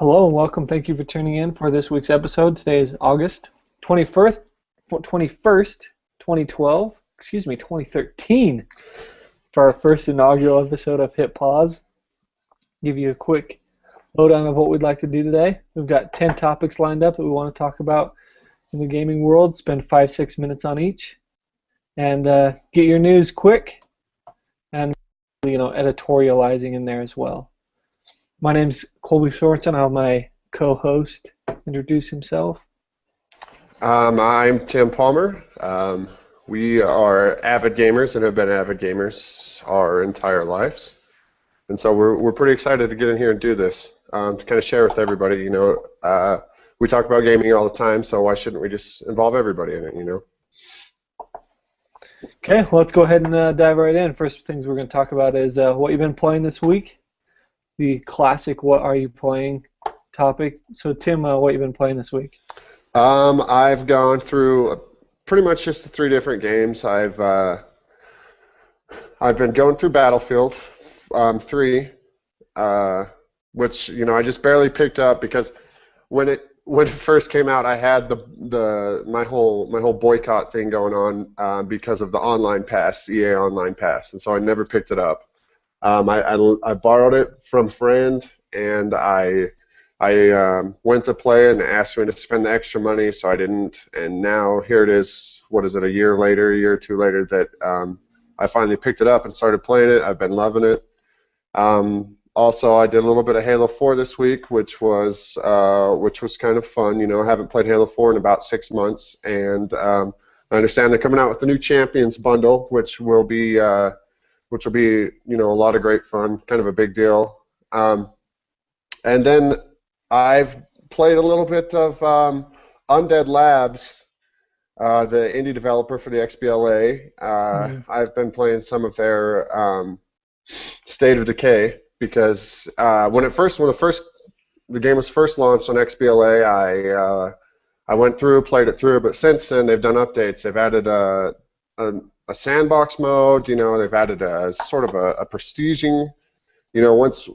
Hello and welcome. Thank you for tuning in for this week's episode. Today is August 21st, 2012, 2013, for our first inaugural episode of Hit Pause. Give you a quick lowdown of what we'd like to do today. We've got 10 topics lined up that we want to talk about in the gaming world, spend 5-6 minutes on each, and get your news quick, and editorializing in there as well. My name's Colby Sorensen. I'll have my co-host introduce himself. I'm Tim Palmer. We are avid gamers and have been avid gamers our entire lives. And so we're pretty excited to get in here and do this, to kind of share with everybody. We talk about gaming all the time, so why shouldn't we just involve everybody in it, Okay, well, let's go ahead and dive right in. First things we're going to talk about is what you've been playing this week. The classic "What are you playing?" topic. So, Tim, what you've been playing this week? I've gone through pretty much just the 3 different games. I've been going through Battlefield 3, which I just barely picked up because when it first came out, I had my whole boycott thing going on because of the online pass, EA Online Pass, and so I never picked it up. I borrowed it from a friend, and I went to play it and asked me to spend the extra money, so I didn't. And now here it is. What is it? A year or 2 later that I finally picked it up and started playing it. I've been loving it. Also, I did a little bit of Halo 4 this week, which was kind of fun. I haven't played Halo 4 in about 6 months, and I understand they're coming out with the new Champions bundle, which will be a lot of great fun, kind of a big deal. And then I've played a little bit of Undead Labs, the indie developer for the XBLA. I've been playing some of their State of Decay because when the game was first launched on XBLA, I went through, played it through, but since then they've done updates. They've added a sandbox mode. They've added a sort of a prestiging. Once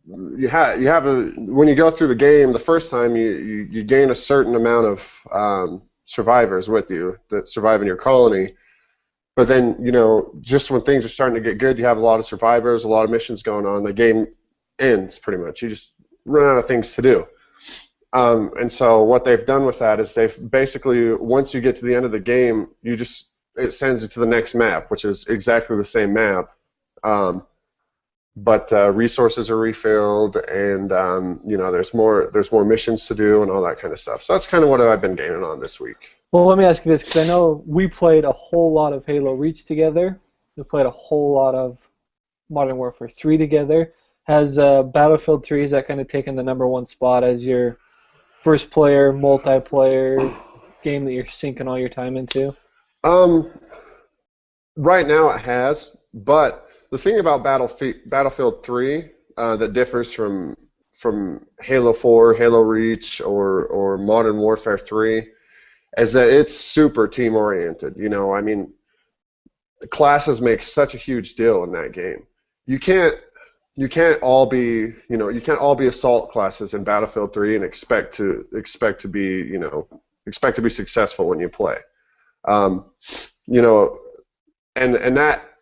when you go through the game the first time, you gain a certain amount of survivors with you that survive in your colony. But then, just when things are starting to get good, you have a lot of survivors, a lot of missions going on. The game ends pretty much. You just run out of things to do. And so what they've done with that is they've basically, once you get to the end of the game, it sends you to the next map, which is exactly the same map, but resources are refilled, and there's more missions to do and all that kind of stuff. So that's kind of what I've been gaming on this week. Well, let me ask you this, because I know we played a whole lot of Halo Reach together. We played a whole lot of Modern Warfare 3 together. Has Battlefield 3, has that kind of taken the #1 spot as your first-player, multiplayer game that you're sinking all your time into? Right now it has, but the thing about Battlefield 3 that differs from Halo 4, Halo Reach, or Modern Warfare 3 is that it's super team-oriented. The classes make such a huge deal in that game. You can't all be assault classes in Battlefield 3 and expect to be successful when you play. And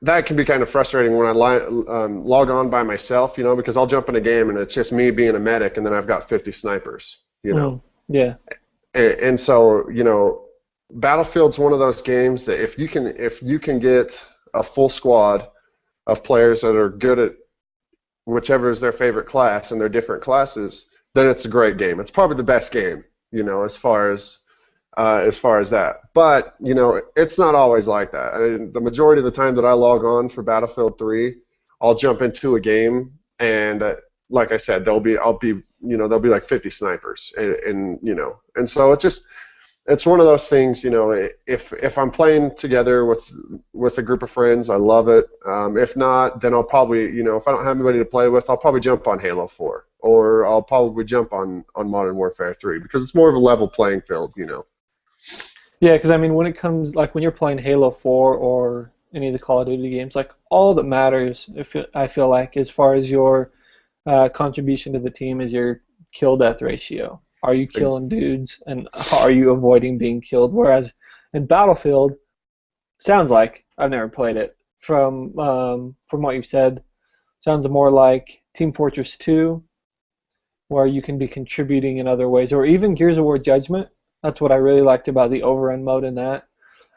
that can be kind of frustrating when I log on by myself, because I'll jump in a game and it's just me being a medic, and then I've got 50 snipers, Yeah. And so, Battlefield's one of those games that if you can get a full squad of players that are good at whichever is their favorite class and their different classes, then it's a great game. It's probably the best game, as far as that. But, it's not always like that. The majority of the time that I log on for Battlefield 3, I'll jump into a game, and like I said, there'll be like 50 snipers, and so it's one of those things. If I'm playing together with a group of friends, I love it. If not, then I'll probably, if I don't have anybody to play with, I'll probably jump on Halo 4, or I'll probably jump on Modern Warfare 3, because it's more of a level playing field. Yeah, because when it comes, like when you're playing Halo 4 or any of the Call of Duty games, like all that matters, I feel like, as far as your contribution to the team, is your kill death ratio. Are you killing dudes, and are you avoiding being killed? Whereas in Battlefield, sounds like I've never played it. From what you've said, sounds more like Team Fortress 2, where you can be contributing in other ways, or even Gears of War Judgment. That's what I really liked about the overrun mode in that,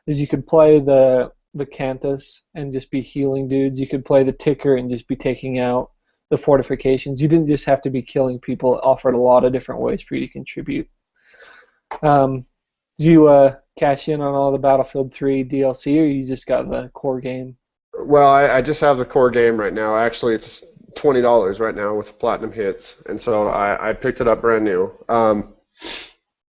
is you could play the Cantus and just be healing dudes. You could play the Ticker and just be taking out the fortifications. You didn't just have to be killing people. It offered a lot of different ways for you to contribute. Do you cash in on all the Battlefield 3 DLC, or you just got the core game? Well, I just have the core game right now. Actually, it's $20 right now with platinum hits, and so I picked it up brand new.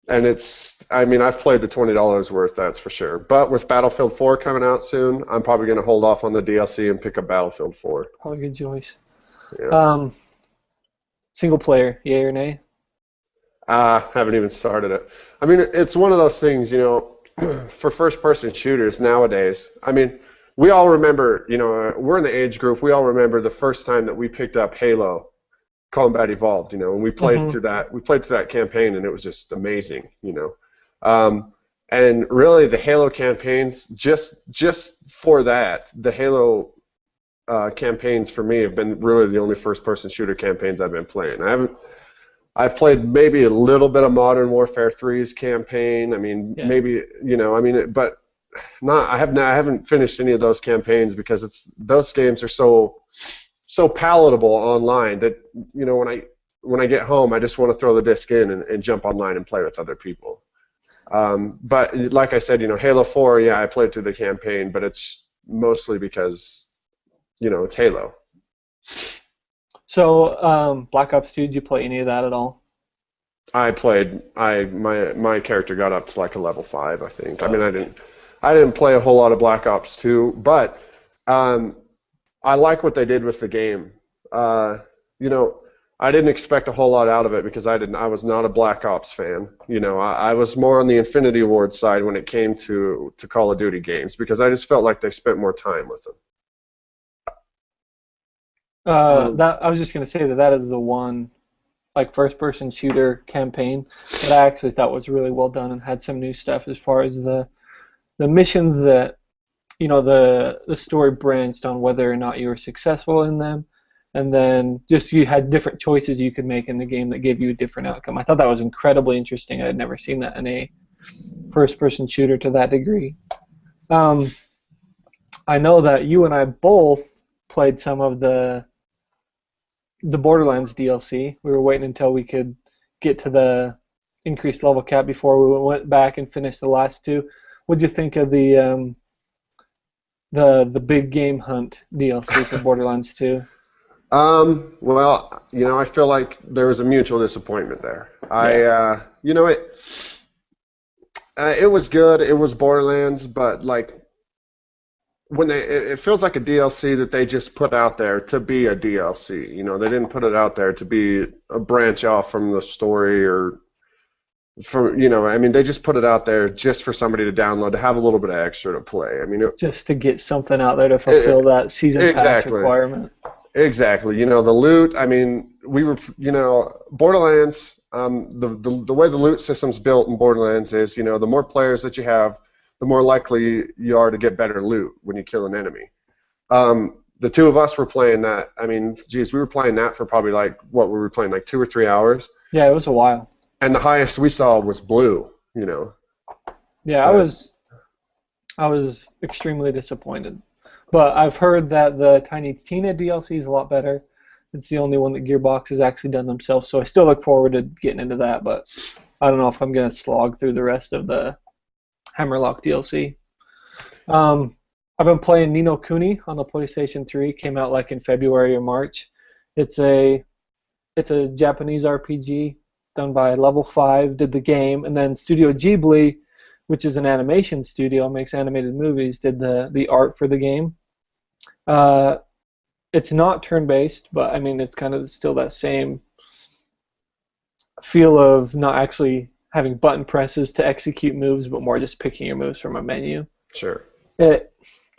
And I've played the $20 worth, that's for sure. But with Battlefield 4 coming out soon, I'm probably going to hold off on the DLC and pick up Battlefield 4. Probably good choice. Yeah. Single player, yay or nay? Haven't even started it. I mean, it's one of those things, for first-person shooters nowadays. I mean, we all remember, we're in the age group. We all remember the first time that we picked up Halo Combat Evolved, and we played through that. We played through that campaign, and it was just amazing, And really, the Halo campaigns, just for that, the Halo campaigns for me have been really the only first-person shooter campaigns I've been playing. I've played maybe a little bit of Modern Warfare 3's campaign. I mean, maybe but not. I haven't finished any of those campaigns because those games are so palatable online that when I get home, I just want to throw the disc in and jump online and play with other people. But like I said, Halo 4, yeah, I played through the campaign, but it's mostly because it's Halo. So, Black Ops 2, did you play any of that at all? My character got up to like a level 5, I think. I mean, I didn't play a whole lot of Black Ops 2, but I like what they did with the game. I didn't expect a whole lot out of it because I was not a Black Ops fan. I was more on the Infinity Ward side when it came to Call of Duty games because I just felt like they spent more time with them. I was just going to say that is the one first-person shooter campaign that I actually thought was really well done and had some new stuff as far as the missions that the story branched on whether or not you were successful in them, and then just you had different choices you could make in the game that gave you a different outcome. I thought that was incredibly interesting. I had never seen that in a first-person shooter to that degree. I know that you and I both played some of the Borderlands DLC. We were waiting until we could get to the increased level cap before we went back and finished the last two. What'd you think of the big game hunt DLC for Borderlands 2? Well, I feel like there was a mutual disappointment there. Yeah. It was good. It was Borderlands, but when it feels like a DLC that they just put out there to be a DLC. They didn't put it out there to be a branch off from the story or they just put it out there just for somebody to download, to have a little bit of extra to play. Just to get something out there to fulfill that season pass requirement. Exactly. The loot, Borderlands, the way the loot system's built in Borderlands is, the more players that you have, the more likely you are to get better loot when you kill an enemy. The two of us were playing that. We were playing that for probably we were playing 2 or 3 hours. Yeah, it was a while. And the highest we saw was blue, Yeah, I was extremely disappointed. But I've heard that the Tiny Tina DLC is a lot better. It's the only one that Gearbox has actually done themselves, so I still look forward to getting into that, but I don't know if I'm going to slog through the rest of the Hammerlock DLC. I've been playing Ni no Kuni on the PlayStation 3. Came out in February or March. It's a Japanese RPG done by Level 5, did the game, and then Studio Ghibli, which is an animation studio, makes animated movies, did the art for the game. It's not turn-based, but it's kind of still that same feel of not actually having button presses to execute moves, but more just picking your moves from a menu. Sure.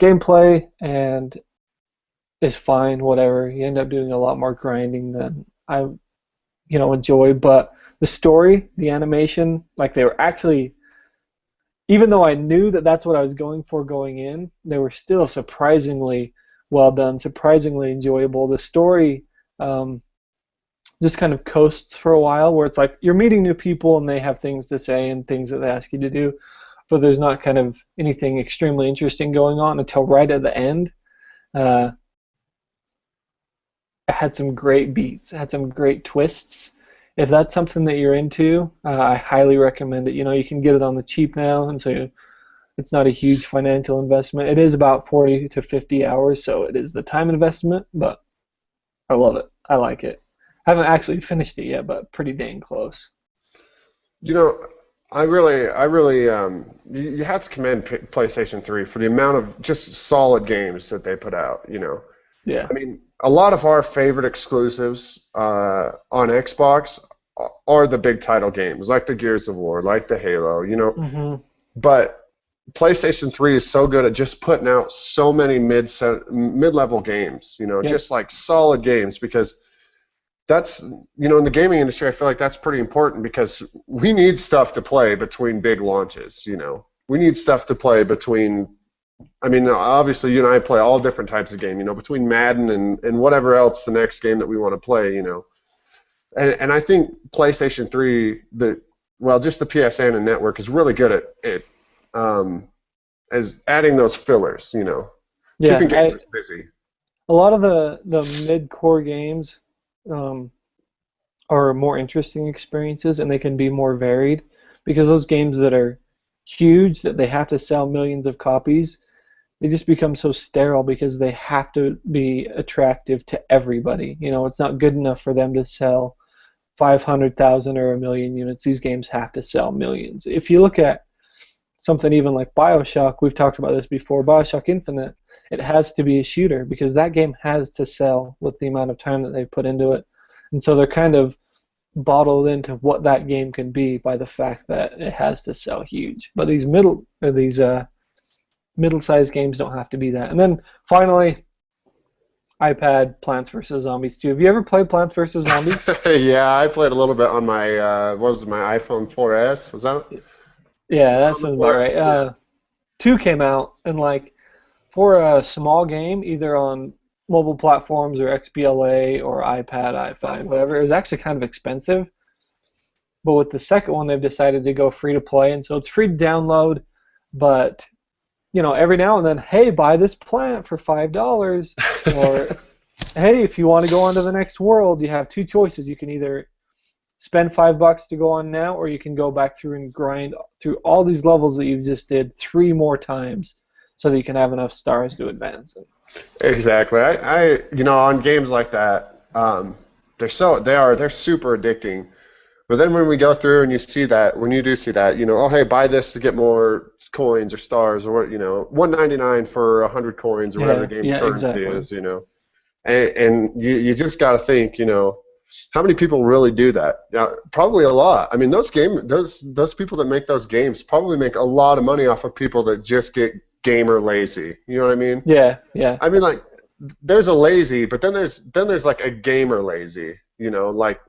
Gameplay and is fine, whatever. You end up doing a lot more grinding than enjoy. But the story, the animation, like they were actually, even though I knew that that's what I was going for going in, they were still surprisingly well done, surprisingly enjoyable. The story just kind of coasts for a while, where it's like you're meeting new people and they have things to say and things that they ask you to do, but there's not kind of anything extremely interesting going on until right at the end. Uh, it had some great beats, it had some great twists. If that's something that you're into, I highly recommend it. You can get it on the cheap now, and so it's not a huge financial investment. It is about 40 to 50 hours, so it is the time investment, but I love it. I like it. I haven't actually finished it yet, but pretty dang close. You know, you have to commend PlayStation 3 for the amount of just solid games that they put out. Yeah. I mean, a lot of our favorite exclusives on Xbox are the big title games, like the Gears of War, like the Halo. Hmm. But PlayStation 3 is so good at just putting out so many mid-level games, Yep. just like solid games, because that's, in the gaming industry, I feel like that's pretty important because we need stuff to play between big launches. We need stuff to play between, I mean, obviously you and I play all different types of game, between Madden and whatever else the next game that we want to play. And I think PlayStation 3, just the PSN and network is really good at it, as adding those fillers, Yeah, keeping gamers busy. a lot of the mid-core games are more interesting experiences, and they can be more varied because those games that are huge, that they have to sell millions of copies, they just become so sterile because they have to be attractive to everybody. It's not good enough for them to sell 500,000 or a million units. These games have to sell millions. If you look at something even like BioShock, we've talked about this before, BioShock Infinite, it has to be a shooter because that game has to sell with the amount of time that they put into it. And so they're kind of bottled into what that game can be by the fact that it has to sell huge. But these middle-sized games don't have to be that. And then finally, iPad Plants vs. Zombies 2. Have you ever played Plants vs. Zombies? Yeah, I played a little bit on my what was it, my iPhone 4S? Was that it? Yeah, that On the sounds about 4S? right. Yeah. 2 came out, and like for a small game, either on mobile platforms or XBLA or iPad, iPhone, whatever, it was actually kind of expensive. But with the second one, they've decided to go free to play, and so it's free to download. But every now and then, hey, buy this plant for $5, or hey, if you want to go on to the next world, you have 2 choices. You can either spend $5 to go on now, or you can go back through and grind through all these levels that you've just did 3 more times, so that you can have enough stars to advance. Exactly. On games like that, they're super addicting. But then when we go through and when you do see that, oh hey, buy this to get more coins or stars, or $1.99 for 100 coins or whatever the game currency exactly. is, and you just got to think, how many people really do that? Probably a lot. I mean, those people that make those games probably make a lot of money off of people that just get gamer lazy. You know what I mean? Yeah, yeah. I mean, like, there's a lazy, but then there's like a gamer lazy. Like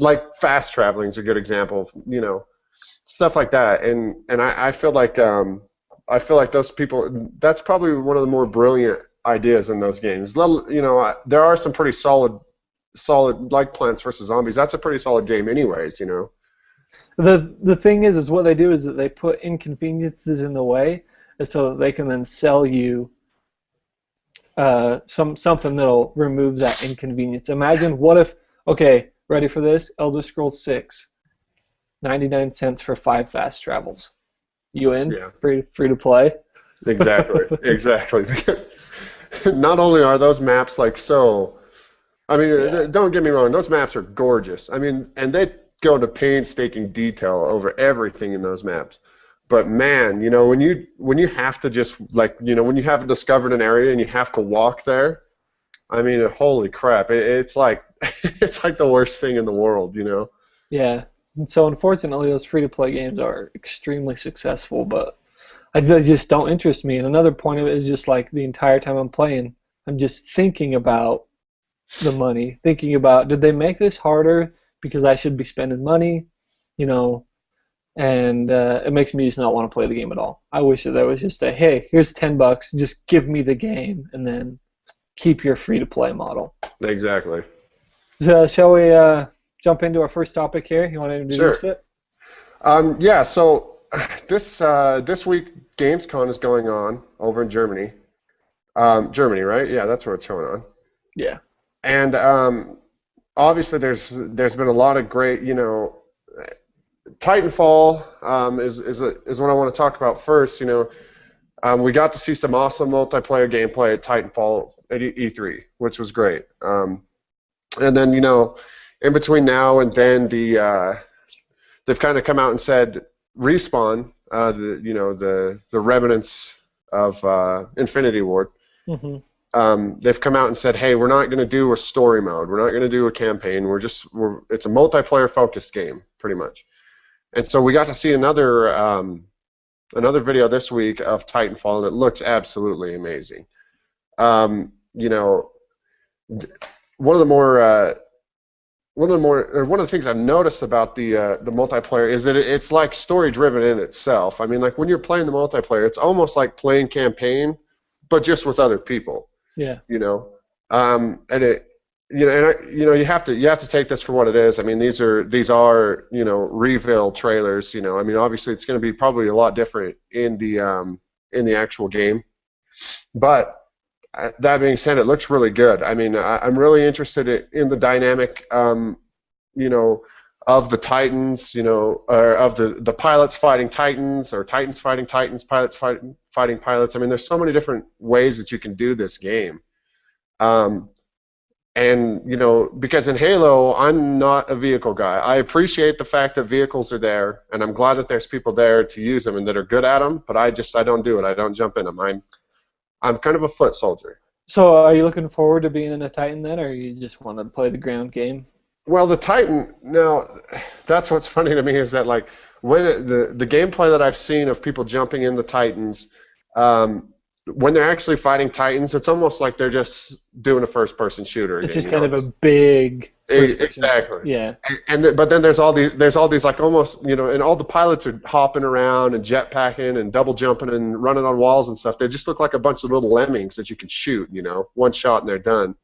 like fast traveling is a good example. Stuff like that. And I feel like those people. That's probably one of the more brilliant ideas in those games. There are some pretty solid like Plants vs. Zombies. That's a pretty solid game, anyways. The thing is what they do is that they put inconveniences in the way, so that they can then sell you something that'll remove that inconvenience. Imagine okay, ready for this? Elder Scrolls 6, 99 cents for 5 fast travels. You in? Yeah. Free to play? Exactly. Exactly. Not only are those maps like so, I mean, Yeah. don't get me wrong, those maps are gorgeous. I mean, and they go into painstaking detail over everything in those maps. But man, when you have to just when you haven't discovered an area and you have to walk there, I mean, holy crap! It's like it's like the worst thing in the world. Yeah. And so unfortunately, those free-to-play games are extremely successful, but they just don't interest me. And another point of it is just like the entire time I'm playing, I'm just thinking about the money, thinking about, did they make this harder because I should be spending money, you know, and it makes me just not want to play the game at all. I wish that there was just a, hey, here's $10, just give me the game, and then keep your free to play model. Exactly. So, shall we jump into our first topic here? You want to introduce Sure. it? Yeah. So this week, Gamescom is going on over in Germany. Germany, right? Yeah, that's where it's going on. Yeah. And obviously, there's been a lot of great, Titanfall is what I want to talk about first. We got to see some awesome multiplayer gameplay at Titanfall at E3, which was great. And then, in between now and then, they've kind of come out and said Respawn, the remnants of Infinity Ward. They've come out and said, hey, we're not going to do a story mode. We're not going to do a campaign. It's a multiplayer focused game, pretty much. And so we got to see another video this week of Titanfall, and it looks absolutely amazing. One of the things I've noticed about the multiplayer is that it's like story driven in itself. I mean, like when you're playing the multiplayer, it's almost like playing campaign, but just with other people. Yeah. And it, you have to take this for what it is. I mean, these are reveal trailers. I mean, obviously it's going to be probably a lot different in the actual game, but that being said, it looks really good. I mean, I'm really interested in the dynamic, of the Titans, or of the pilots fighting Titans, or Titans fighting Titans, pilots fighting pilots. I mean, there's so many different ways that you can do this game. And, because in Halo, I'm not a vehicle guy. I appreciate the fact that vehicles are there, and I'm glad that there's people there to use them and that are good at them, but I don't do it. I don't jump in them. I'm kind of a foot soldier. So are you looking forward to being in a Titan then, or you just want to play the ground game? Well, the Titan, now, that's what's funny to me is that, like, when the gameplay that I've seen of people jumping in the Titans, when they're actually fighting Titans, it's almost like they're just doing a first-person shooter. It's just kind of a big exactly. Yeah. But then there's all these like almost, and all the pilots are hopping around and jetpacking and double jumping and running on walls and stuff. They just look like a bunch of little lemmings that you can shoot, one shot and they're done.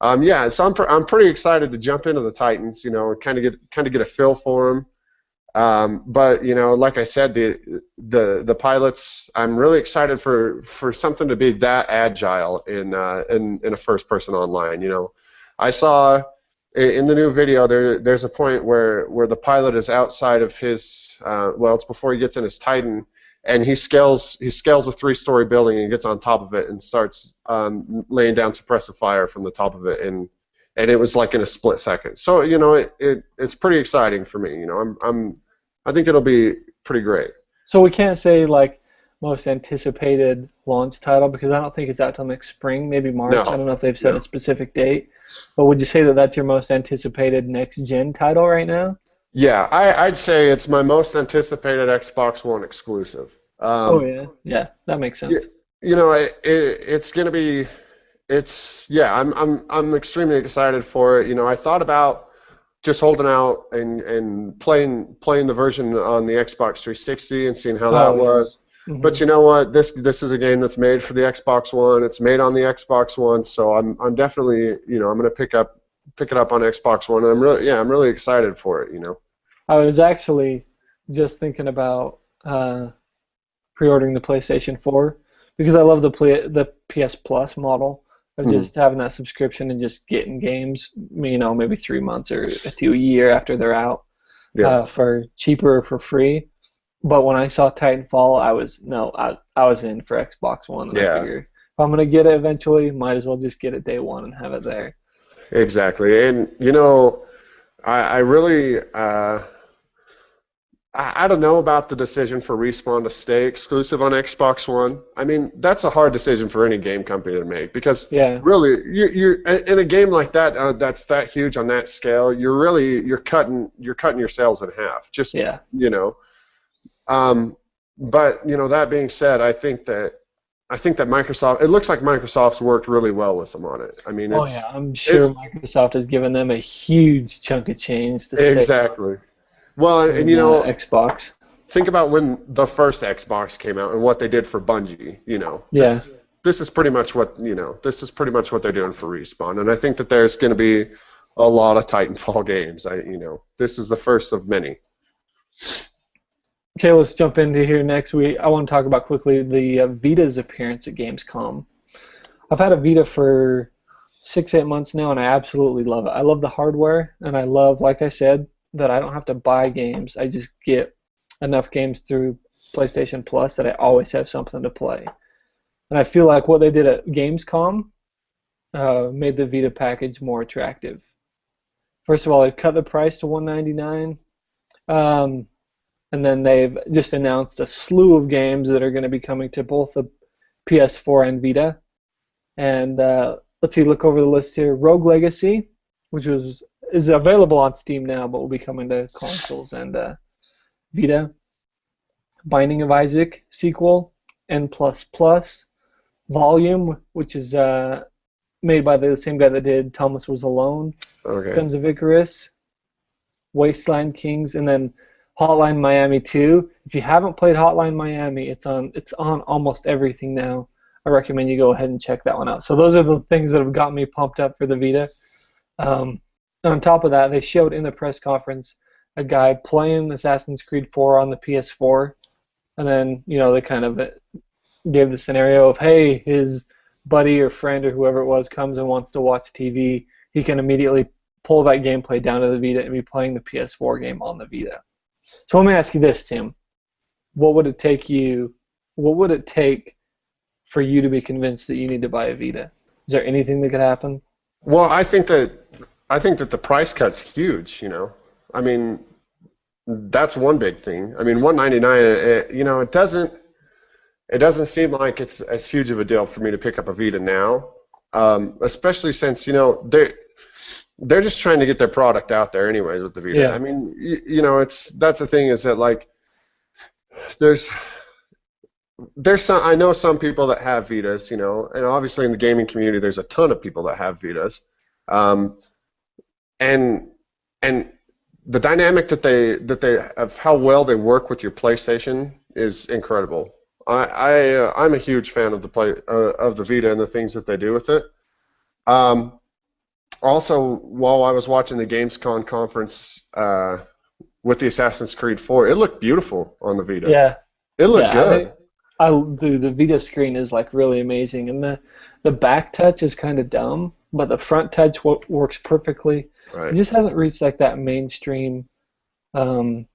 So I'm pretty excited to jump into the Titans, and kind of get a feel for them. But like I said, the pilots, I'm really excited for something to be that agile in a first-person online. I saw in the new video there's a point where the pilot is outside of his it's before he gets in his Titan, and he scales a 3-story building and gets on top of it and starts laying down suppressive fire from the top of it, and it was like in a split second. So it's pretty exciting for me. I think it'll be pretty great. So we can't say like most anticipated launch title because I don't think it's out till next spring, maybe March. No. I don't know if they've set a specific date. But would you say that that's your most anticipated next-gen title right now? Yeah, I'd say it's my most anticipated Xbox One exclusive. Yeah, that makes sense. It's gonna be, I'm extremely excited for it. I thought about just holding out and playing the version on the Xbox 360 and seeing how that was. Mm-hmm. But you know what? This is a game that's made for the Xbox One. It's made on the Xbox One, so I'm definitely I'm gonna pick it up on Xbox One. And I'm really excited for it. I was actually just thinking about pre-ordering the PlayStation 4 because I love the PS Plus model of just having that subscription and just getting games, maybe 3 months or a year after they're out for cheaper or for free. But when I saw Titanfall, I was in for Xbox One. And I figure if I'm gonna get it eventually, might as well just get it day one and have it there. Exactly, and I really I don't know about the decision for Respawn to stay exclusive on Xbox One. I mean, that's a hard decision for any game company to make because really, you're in a game like that that's that huge on that scale. You're cutting your sales in half. But that being said, I think that I think that it looks like Microsoft's worked really well with them on it. I mean, Oh yeah, I'm sure Microsoft has given them a huge chunk of change to stay exactly. Well, and in Xbox. think about when the first Xbox came out and what they did for Bungie. Yeah. This is pretty much what This is pretty much what they're doing for Respawn, and I think that there's going to be a lot of Titanfall games. This is the first of many. Okay, let's jump into here next week. I want to talk about quickly the Vita's appearance at Gamescom. I've had a Vita for 6-8 months now, and I absolutely love it. I love the hardware, and I love, like I said, that I don't have to buy games. I just get enough games through PlayStation Plus that I always have something to play. And I feel like what they did at Gamescom made the Vita package more attractive. First of all, they've cut the price to $199. And then they've just announced a slew of games that are going to be coming to both the PS4 and Vita. And let's see, look over the list here. Rogue Legacy, which is available on Steam now, but will be coming to consoles and Vita. Binding of Isaac sequel, N++. Volume, which is made by the same guy that did Thomas Was Alone. Okay. Guns of Icarus, Wasteland Kings, and then Hotline Miami 2. If you haven't played Hotline Miami, it's on almost everything now. I recommend you go ahead and check that one out. So those are the things that have got me pumped up for the Vita. On top of that, they showed in the press conference a guy playing Assassin's Creed 4 on the PS4, and then they kind of gave the scenario of, hey, his buddy or friend or whoever it was comes and wants to watch TV, he can immediately pull that gameplay down to the Vita and be playing the PS4 game on the Vita. So let me ask you this, Tim. What would it take for you to be convinced that you need to buy a Vita? Is there anything that could happen? Well, I think that the price cut's huge, I mean, that's one big thing. I mean, $199, it doesn't seem like it's as huge of a deal for me to pick up a Vita now, especially since, they're just trying to get their product out there anyways with the Vita. Yeah. I mean, that's the thing is that, like, there's I know some people that have Vitas, and obviously in the gaming community there's a ton of people that have Vitas, and the dynamic that they of how well they work with your PlayStation is incredible. I'm a huge fan of the Vita and the things that they do with it. Also, while I was watching the Gamescom conference with the Assassin's Creed 4, it looked beautiful on the Vita. Yeah, it looked good. The Vita screen is like really amazing, and the back touch is kind of dumb, but the front touch works perfectly. Right. It just hasn't reached like that mainstream of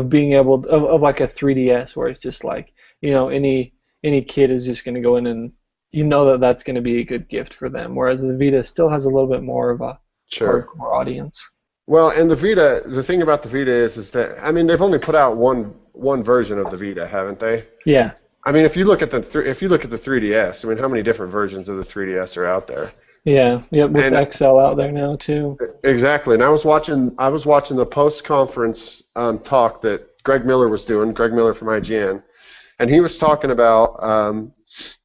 being able of like a 3DS where it's just like any kid is just going to go in and that's going to be a good gift for them. Whereas the Vita still has a little bit more of a hardcore audience. Well, and the thing about the Vita is that, I mean, they've only put out one version of the Vita, haven't they? Yeah. I mean, if you look at the 3DS, I mean, how many different versions of the 3DS are out there? Yeah. Yep. With XL out there now too. Exactly. And I was watching the post-conference talk that Greg Miller was doing. Greg Miller from IGN, and he was talking about.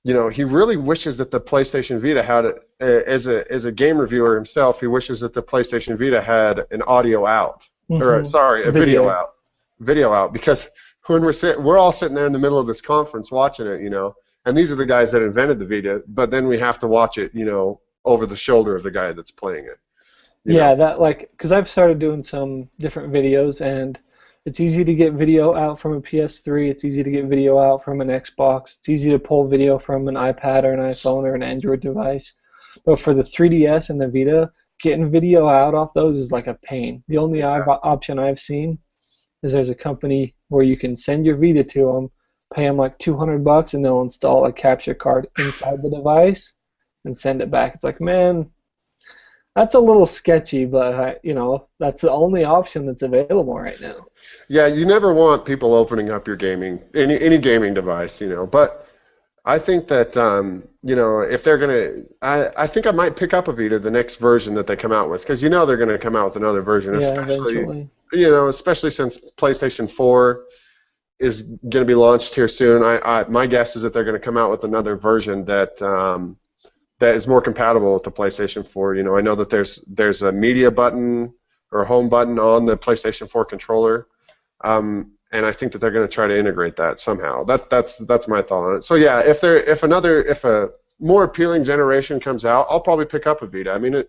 He really wishes that the PlayStation Vita had, as a game reviewer himself, he wishes that the PlayStation Vita had an audio out, a video out, because when we're all sitting there in the middle of this conference watching it, and these are the guys that invented the Vita, but then we have to watch it, over the shoulder of the guy that's playing it. Because I've started doing some different videos, and it's easy to get video out from a PS3. It's easy to get video out from an Xbox. It's easy to pull video from an iPad or an iPhone or an Android device. But for the 3DS and the Vita, getting video out off those is like a pain. The only option I've seen is there's a company where you can send your Vita to them, pay them like $200, and they'll install a capture card inside the device and send it back. It's like, man, that's a little sketchy, but that's the only option that's available right now. Yeah, you never want people opening up your any gaming device, But I think that if they're gonna, I think I might pick up a Vita the next version that they come out with, because they're gonna come out with another version, eventually. Especially since PlayStation 4 is going to be launched here soon. My guess is that they're going to come out with another version that that is more compatible with the PlayStation 4. You know, I know that there's a media button or a home button on the PlayStation 4 controller, and I think that they're going to try to integrate that somehow. That's my thought on it. So yeah, if a more appealing generation comes out, I'll probably pick up a Vita. I mean,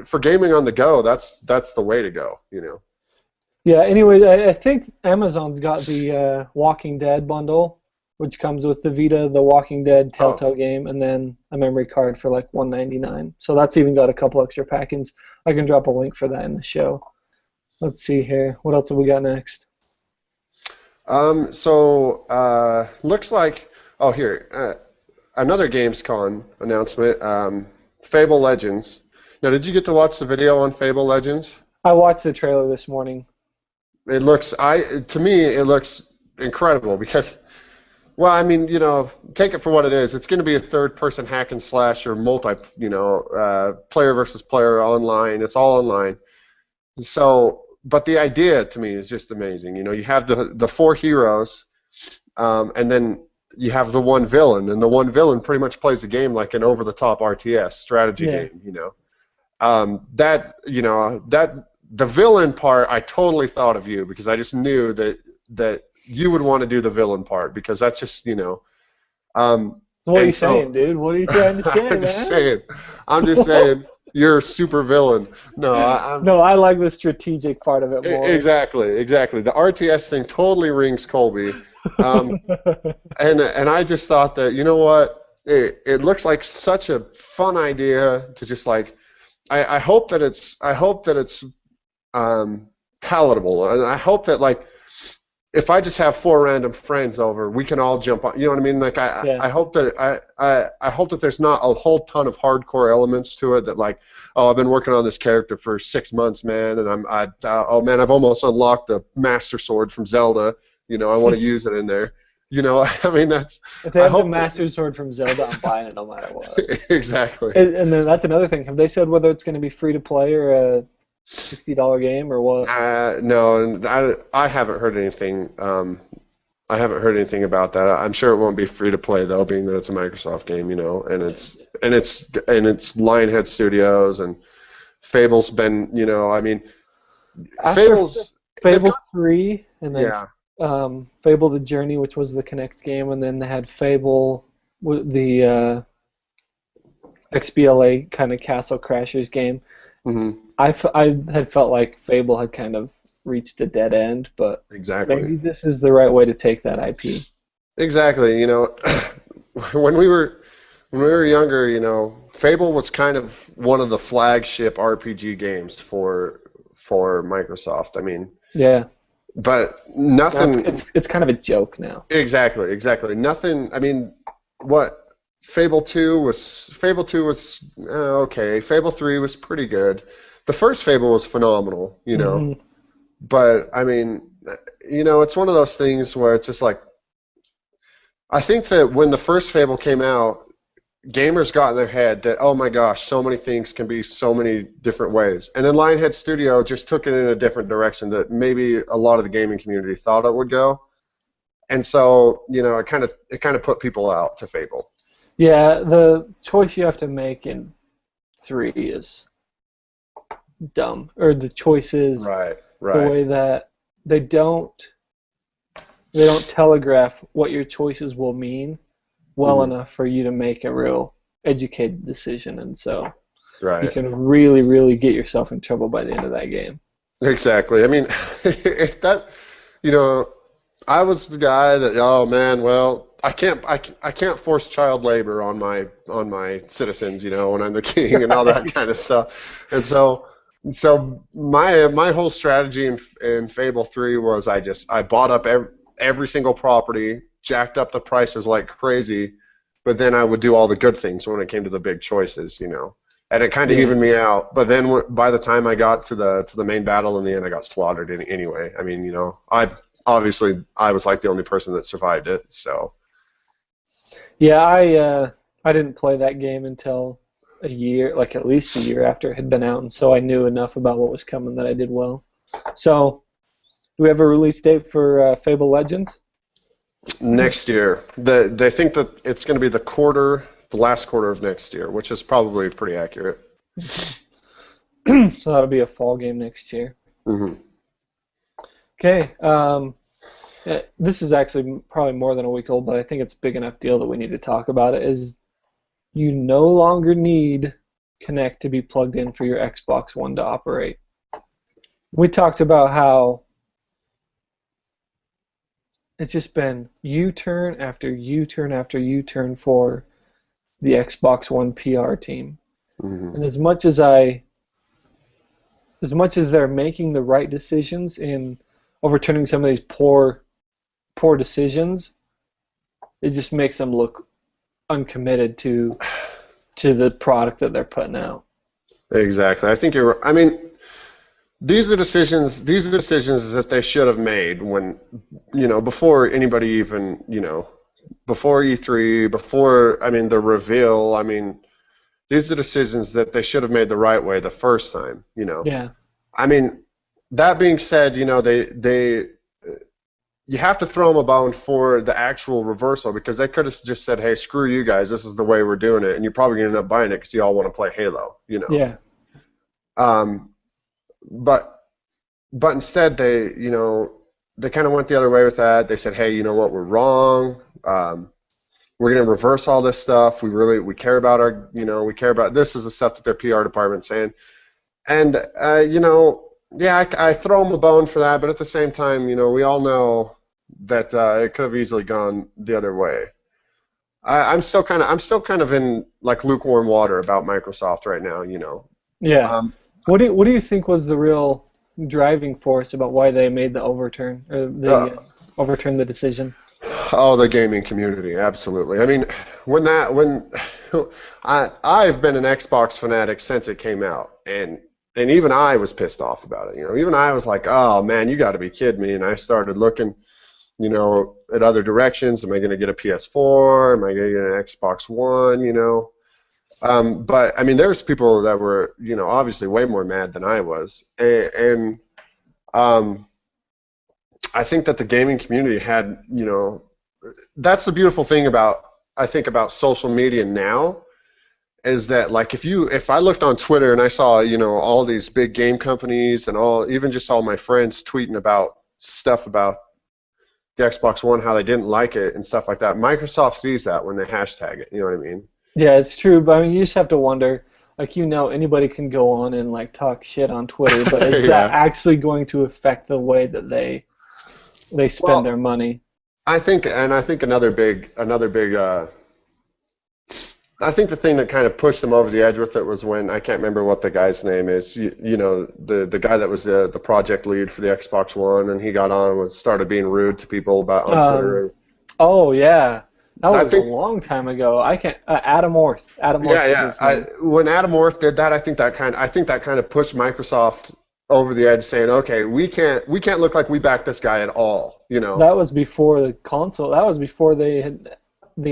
for gaming on the go, that's the way to go. You know. Yeah. Anyway, I think Amazon's got the Walking Dead bundle, which comes with the Vita, the Walking Dead Telltale game, and then a memory card for like $199. So that's even got a couple extra packings. I can drop a link for that in the show. Let's see here. What else have we got next? Looks like another Gamescom announcement. Fable Legends. Now, did you get to watch the video on Fable Legends? I watched the trailer this morning. To me, it looks incredible because, well, I mean, take it for what it is. It's going to be a third-person hack and slash or player versus player online. It's all online. So, but the idea to me is just amazing. You know, you have the four heroes, and then you have the one villain, and the one villain pretty much plays the game like an over-the-top RTS strategy game. You know, the villain part, I totally thought of you because I just knew that you would want to do the villain part because that's just So what are you saying, dude? What are you trying to say, I'm just saying you're a super villain. No, I like the strategic part of it more. Exactly. The RTS thing totally rings Colby, and I just thought that, you know what, it looks like such a fun idea to just like. I hope that it's palatable, and I hope that like if I just have four random friends over, we can all jump on. You know what I mean? Like I hope that I hope that there's not a whole ton of hardcore elements to it that like, oh, I've been working on this character for 6 months, man, and I've almost unlocked the Master Sword from Zelda. You know, I want to use it in there. You know, I mean that's. If they have the Master Sword from Zelda, I'm buying it no matter what. Exactly. And then that's another thing. Have they said whether it's going to be free to play or a $60 game or what? No, and I haven't heard anything. I haven't heard anything about that. I'm sure it won't be free to play though, being that it's a Microsoft game, you know, and it's Lionhead Studios, and Fable's been, you know, I mean, Fable 3, and then Fable the Journey, which was the Kinect game, and then they had Fable, the XBLA kind of Castle Crashers game. Mm-hmm. I had felt like Fable had kind of reached a dead end, but exactly. Maybe this is the right way to take that IP. Exactly. You know, when we were younger, you know, Fable was kind of one of the flagship RPG games for Microsoft. I mean, yeah. But nothing. It's kind of a joke now. Exactly. Nothing. I mean, what Fable 2 was okay. Fable 3 was pretty good. The first Fable was phenomenal, you know. Mm-hmm. But I mean, you know, it's one of those things where it's just like, I think that when the first Fable came out, gamers got in their head that, oh my gosh, so many things can be so many different ways. And then Lionhead Studio just took it in a different direction that maybe a lot of the gaming community thought it would go. And so, you know, it kind of put people out to Fable. Yeah, the choice you have to make in 3 is dumb. Or the choices, right. The way that they don't telegraph what your choices will mean well enough for you to make a real educated decision, and so you can really, really get yourself in trouble by the end of that game. Exactly. I mean, that, you know, I was the guy that, oh man, well, I can't force child labor on my citizens, you know, when I'm the king and all that kind of stuff. And so my whole strategy in Fable 3 was I bought up every single property, jacked up the prices like crazy, but then I would do all the good things when it came to the big choices, you know. And it kind of evened me out. But then by the time I got to the main battle in the end, I got slaughtered anyway. I mean, you know, I was like the only person that survived it, so. Yeah, I didn't play that game until a year, like at least a year after it had been out, and so I knew enough about what was coming that I did well. So Do we have a release date for Fable Legends? Next year. They think that it's going to be the last quarter of next year, which is probably pretty accurate. So that'll be a fall game next year. Mm-hmm. Okay. This is actually probably more than a week old, but I think it's a big enough deal that we need to talk about it. Is you no longer need Kinect to be plugged in for your Xbox One to operate. We talked about how it's just been U-turn after U-turn after U-turn for the Xbox One PR team. Mm-hmm. And as much as they're making the right decisions in overturning some of these poor decisions, it just makes them look uncommitted to the product that they're putting out. Exactly. I think you're. I mean, these are decisions that they should have made when, before anybody even, before E3, before, the reveal. I mean, these are decisions that they should have made the right way the first time, Yeah. I mean, that being said, you have to throw them a bone for the actual reversal, because they could have just said, hey, screw you guys, this is the way we're doing it, and you're probably going to end up buying it because you all want to play Halo, Yeah. But instead they kind of went the other way with that. They said, hey, you know what, we're wrong. We're going to reverse all this stuff. We care about this is the stuff that their PR department's saying. And, yeah, I throw them a bone for that, but at the same time, we all know that it could have easily gone the other way. I'm still kind of in like lukewarm water about Microsoft right now, Yeah. What do you think was the real driving force about why they made the overturn, or overturned the decision? Oh, the gaming community, absolutely. I mean, I've been an Xbox fanatic since it came out, and even I was pissed off about it. Even I was like, oh man, you got to be kidding me. And I started looking, at other directions. Am I going to get a PS4? Am I going to get an Xbox One? But I mean, there's people that were, obviously way more mad than I was, and I think that the gaming community had, that's the beautiful thing about social media now, is that like if I looked on Twitter and I saw, all these big game companies and even just all my friends tweeting about stuff about the Xbox One, how they didn't like it and stuff like that, Microsoft sees that when they hashtag it, you know what I mean? Yeah, it's true, but I mean, you just have to wonder, like, anybody can go on and like talk shit on Twitter, but is Yeah. that actually going to affect the way that they spend their money? I think another big I think the thing that kind of pushed them over the edge with it was when, I can't remember what the guy's name is, the guy that was the project lead for the Xbox One, and he got on and started being rude to people on Twitter. Oh yeah, that was think- a long time ago. I can't. Adam Orth. Adam Orth. Yeah. When Adam Orth did that, I think that kind of pushed Microsoft over the edge, saying, okay, we can't look like we back this guy at all. That was before the console. That was before the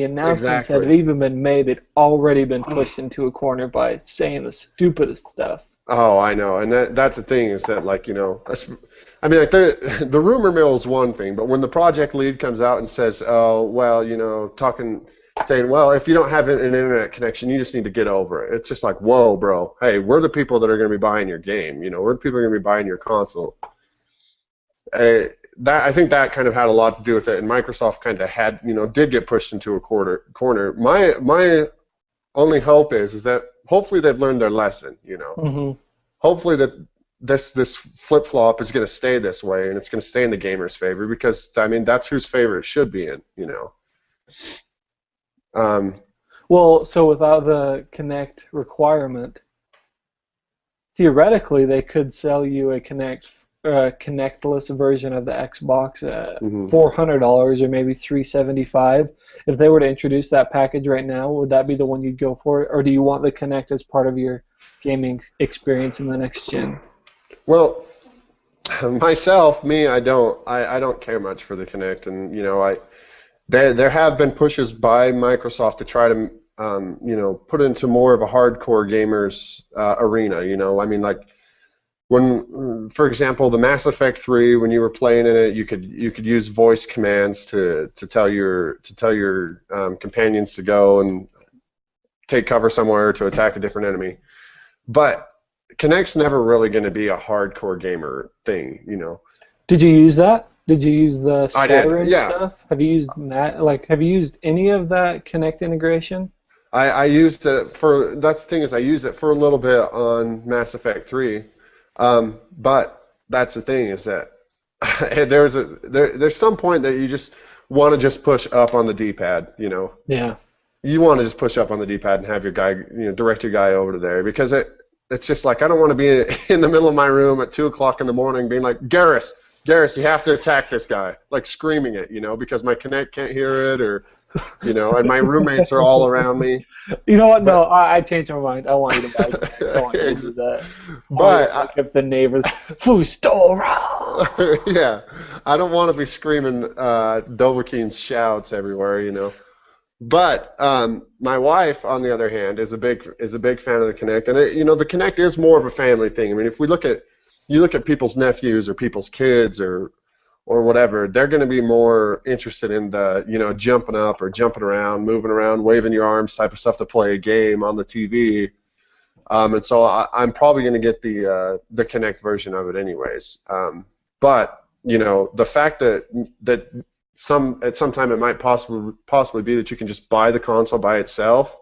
announcements had even been made. They'd already been pushed into a corner by saying the stupidest stuff. Oh, I know, and that's the thing, is that, like, I mean, like, the rumor mill is one thing, but when the project lead comes out and says, oh, well, saying, well, if you don't have an internet connection, you just need to get over it. It's just like, whoa, bro. Hey, we're the people that are going to be buying your game. We're the people that are going to be buying your console. I think that kind of had a lot to do with it, and Microsoft kind of did get pushed into a corner. My only hope is that hopefully they've learned their lesson. Mm-hmm. Hopefully that this flip flop is going to stay this way, and it's going to stay in the gamer's favor, because I mean that's whose favor it should be in. Well, so without the Kinect requirement, theoretically they could sell you a Kinectless version of the Xbox at $400 or maybe $375. If they were to introduce that package right now, would that be the one you'd go for, or do you want the Kinect as part of your gaming experience in the next gen? Well, I don't care much for the Kinect, and there have been pushes by Microsoft to try to put it into more of a hardcore gamers arena. I mean, like, for example, the Mass Effect 3, when you were playing in it, you could use voice commands to tell your companions to go and take cover somewhere to attack a different enemy. But Kinect's never really going to be a hardcore gamer thing, you know. Did you use that? Did you use the I did, scattering yeah. stuff? Have you used that? Like, have you used any of that Kinect integration? I used it for, that's the thing is I used it for a little bit on Mass Effect 3, but that's the thing is that there's some point that you just want to just push up on the D-pad, you know. Yeah. You want to just push up on the D-pad and have your guy, direct your guy over to there, because it's just like I don't want to be in the middle of my room at 2 o'clock in the morning being like, Garrus, you have to attack this guy, like screaming it, because my Kinect can't hear it, or, and my roommates are all around me. You know what? No, I changed my mind. I want you to buy it. I don't want you to do that. But if the neighbors, Fustora! Yeah, I don't want to be screaming Dovahkiin shouts everywhere, But my wife, on the other hand, is a big fan of the Kinect, and the Kinect is more of a family thing. I mean, if you look at people's nephews or people's kids or whatever, they're going to be more interested in the jumping up or jumping around, moving around, waving your arms type of stuff to play a game on the TV. And so I'm probably going to get the Kinect version of it anyways. But the fact that at some time it might possibly be that you can just buy the console by itself,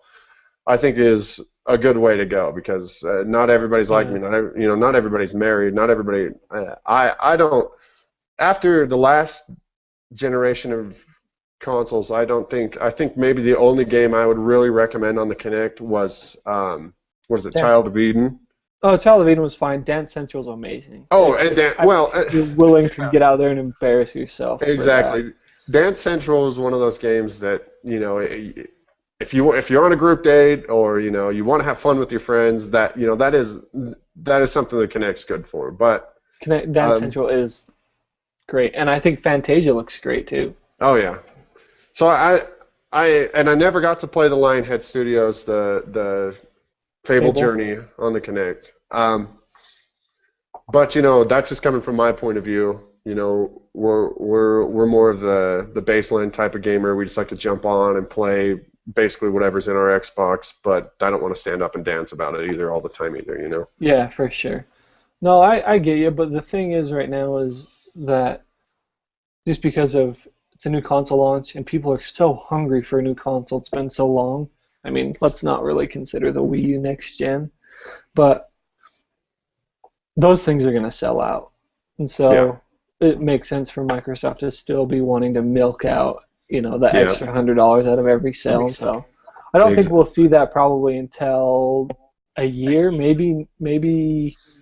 I think is a good way to go, because not everybody's like me. Not everybody's married. Not everybody. I don't. After the last generation of consoles, I think maybe the only game I would really recommend on the Kinect was what is it, Child of Eden. Oh, Child of Eden was fine. Dance Central is amazing. Oh, and you're willing to get out there and embarrass yourself. Exactly. Dance Central is one of those games that if you're on a group date or you want to have fun with your friends, that that is something that Kinect's good for. But Dance Central is great, and I think Fantasia looks great too. Oh yeah. So I never got to play the Lionhead Studios the Fable Journey on the Kinect. But that's just coming from my point of view. We're more of the baseline type of gamer. We just like to jump on and play basically whatever's in our Xbox, but I don't want to stand up and dance about it either all the time either, Yeah, for sure. No, I get you, but the thing is right now is that just because it's a new console launch and people are so hungry for a new console, it's been so long. I mean, let's not really consider the Wii U next gen, but those things are going to sell out. And so it makes sense for Microsoft to still be wanting to milk out, the extra $100 out of every sale. So I don't think we'll see that probably until a year, maybe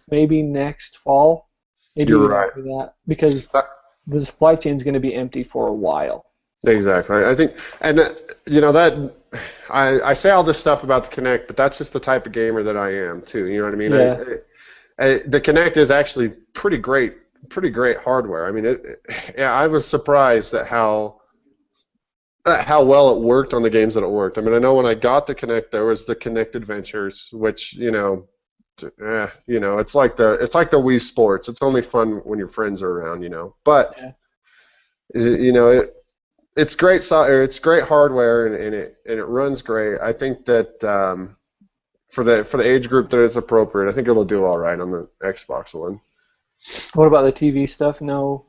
next fall. Maybe You're right. After that, because the supply chain is going to be empty for a while. Exactly. I think, and that I say all this stuff about the Kinect, but that's just the type of gamer that I am too. You know what I mean? Yeah. The Kinect is actually pretty great hardware. I mean, I was surprised at how well it worked on the games that it worked. I mean, I know when I got the Kinect, there was the Kinect Adventures, which it's like the Wii Sports. It's only fun when your friends are around, But it's great it's great hardware and it runs great. I think that for the age group that it's appropriate, I think it'll do all right on the Xbox One. What about the TV stuff? No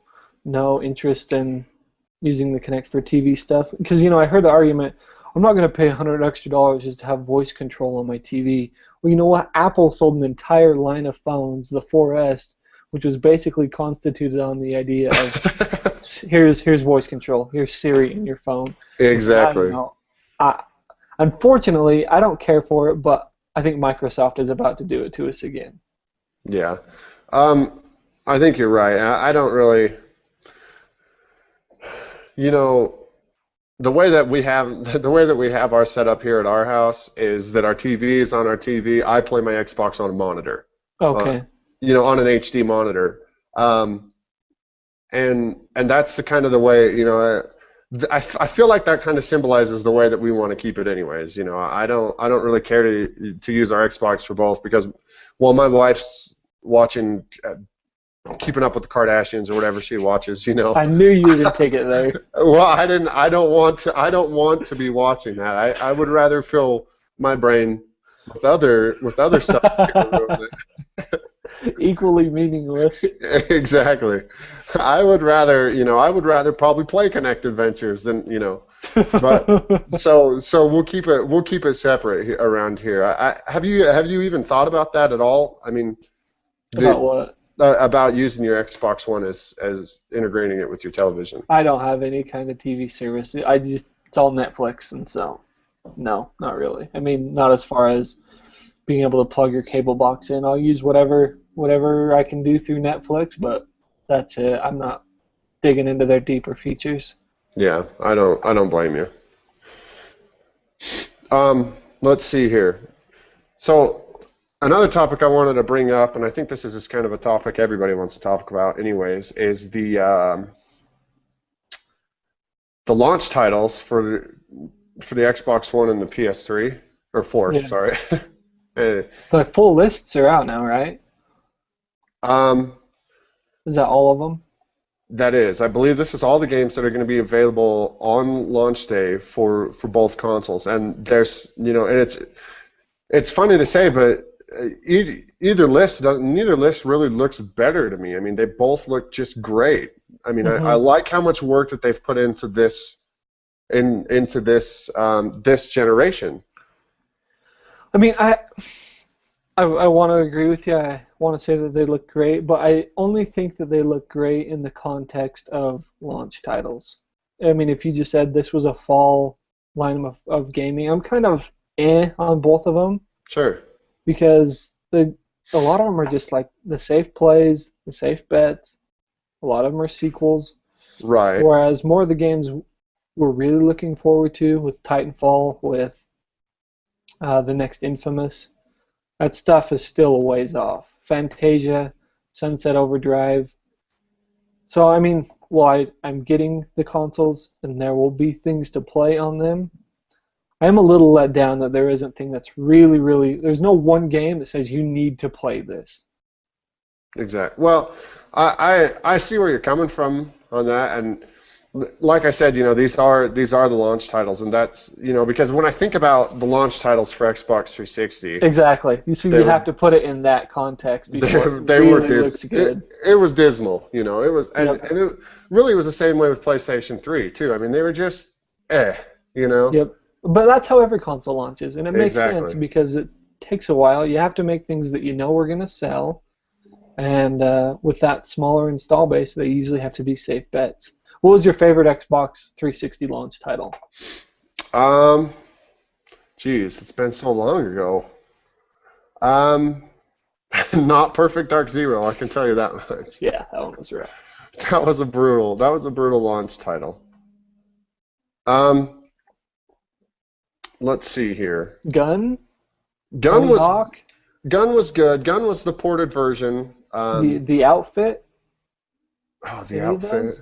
interest in using the Kinect for TV stuff? Because I heard the argument, I'm not going to pay $100 extra just to have voice control on my TV. Well, you know what? Apple sold an entire line of phones, the 4S, which was basically constituted on the idea of here's voice control, here's Siri in your phone. Exactly. Unfortunately, I don't care for it, but I think Microsoft is about to do it to us again. Yeah. I think you're right. I don't really, the way that we have our setup here at our house is that our TV is on our TV. I play my Xbox on a monitor. Okay. On an HD monitor. And that's the kind of the way, I feel like that kind of symbolizes the way that we want to keep it anyways. I don't really care to use our Xbox for both because, well, my wife's watching, Keeping Up with the Kardashians or whatever she watches, you know. I knew you were gonna take it there. Well, I didn't. I don't want to. I don't want to be watching that. I would rather fill my brain with other stuff that can ruin it. Equally meaningless. Exactly. I would rather, I would rather probably play Connect Adventures than, But so we'll keep it separate around here. Have you even thought about that at all? I mean, About what? About using your Xbox One as integrating it with your television. I don't have any kind of TV service. It's all Netflix, and so no, not really. I mean, not as far as being able to plug your cable box in. I'll use whatever I can do through Netflix, but that's it. I'm not digging into their deeper features. Yeah, I don't blame you. Let's see here. So another topic I wanted to bring up, and I think this is just kind of a topic everybody wants to talk about anyways, is the launch titles for the Xbox One and the PS3 or 4, sorry. The full lists are out now, right? Is that all of them? That is. I believe this is all the games that are going to be available on launch day for both consoles. And there's, and it's funny to say, but neither list really looks better to me. I mean, they both look just great. I mean, I like how much work that they've put into this this generation. I mean, I want to agree with you. I want to say that they look great, but I only think that they look great in the context of launch titles. I mean, if you just said this was a fall lineup of gaming, I'm kind of on both of them. Sure. Because a lot of them are just like the safe plays, the safe bets. A lot of them are sequels. Right. Whereas more of the games we're really looking forward to, with Titanfall, with the next Infamous, that stuff is still a ways off. Fantasia, Sunset Overdrive. So, I mean, while I'm getting the consoles and there will be things to play on them, I am a little let down that there isn't thing that's really, really... There's no one game that says you need to play this. Exactly. Well, I see where you're coming from on that, and like I said, these are the launch titles, and that's because when I think about the launch titles for Xbox 360, exactly. You see, you have to put it in that context before they it were really looks good. It was dismal, it was, and it really was the same way with PlayStation 3 too. I mean, they were just Yep. But that's how every console launches, and it makes sense because it takes a while. You have to make things that you know are going to sell, and with that smaller install base, they usually have to be safe bets. What was your favorite Xbox 360 launch title? Geez, it's been so long ago. Not Perfect Dark Zero, I can tell you that much. Yeah, that one was rough. That was a brutal launch title. Let's see here. Gun was good. Gun was the ported version. The outfit. Oh, the outfit.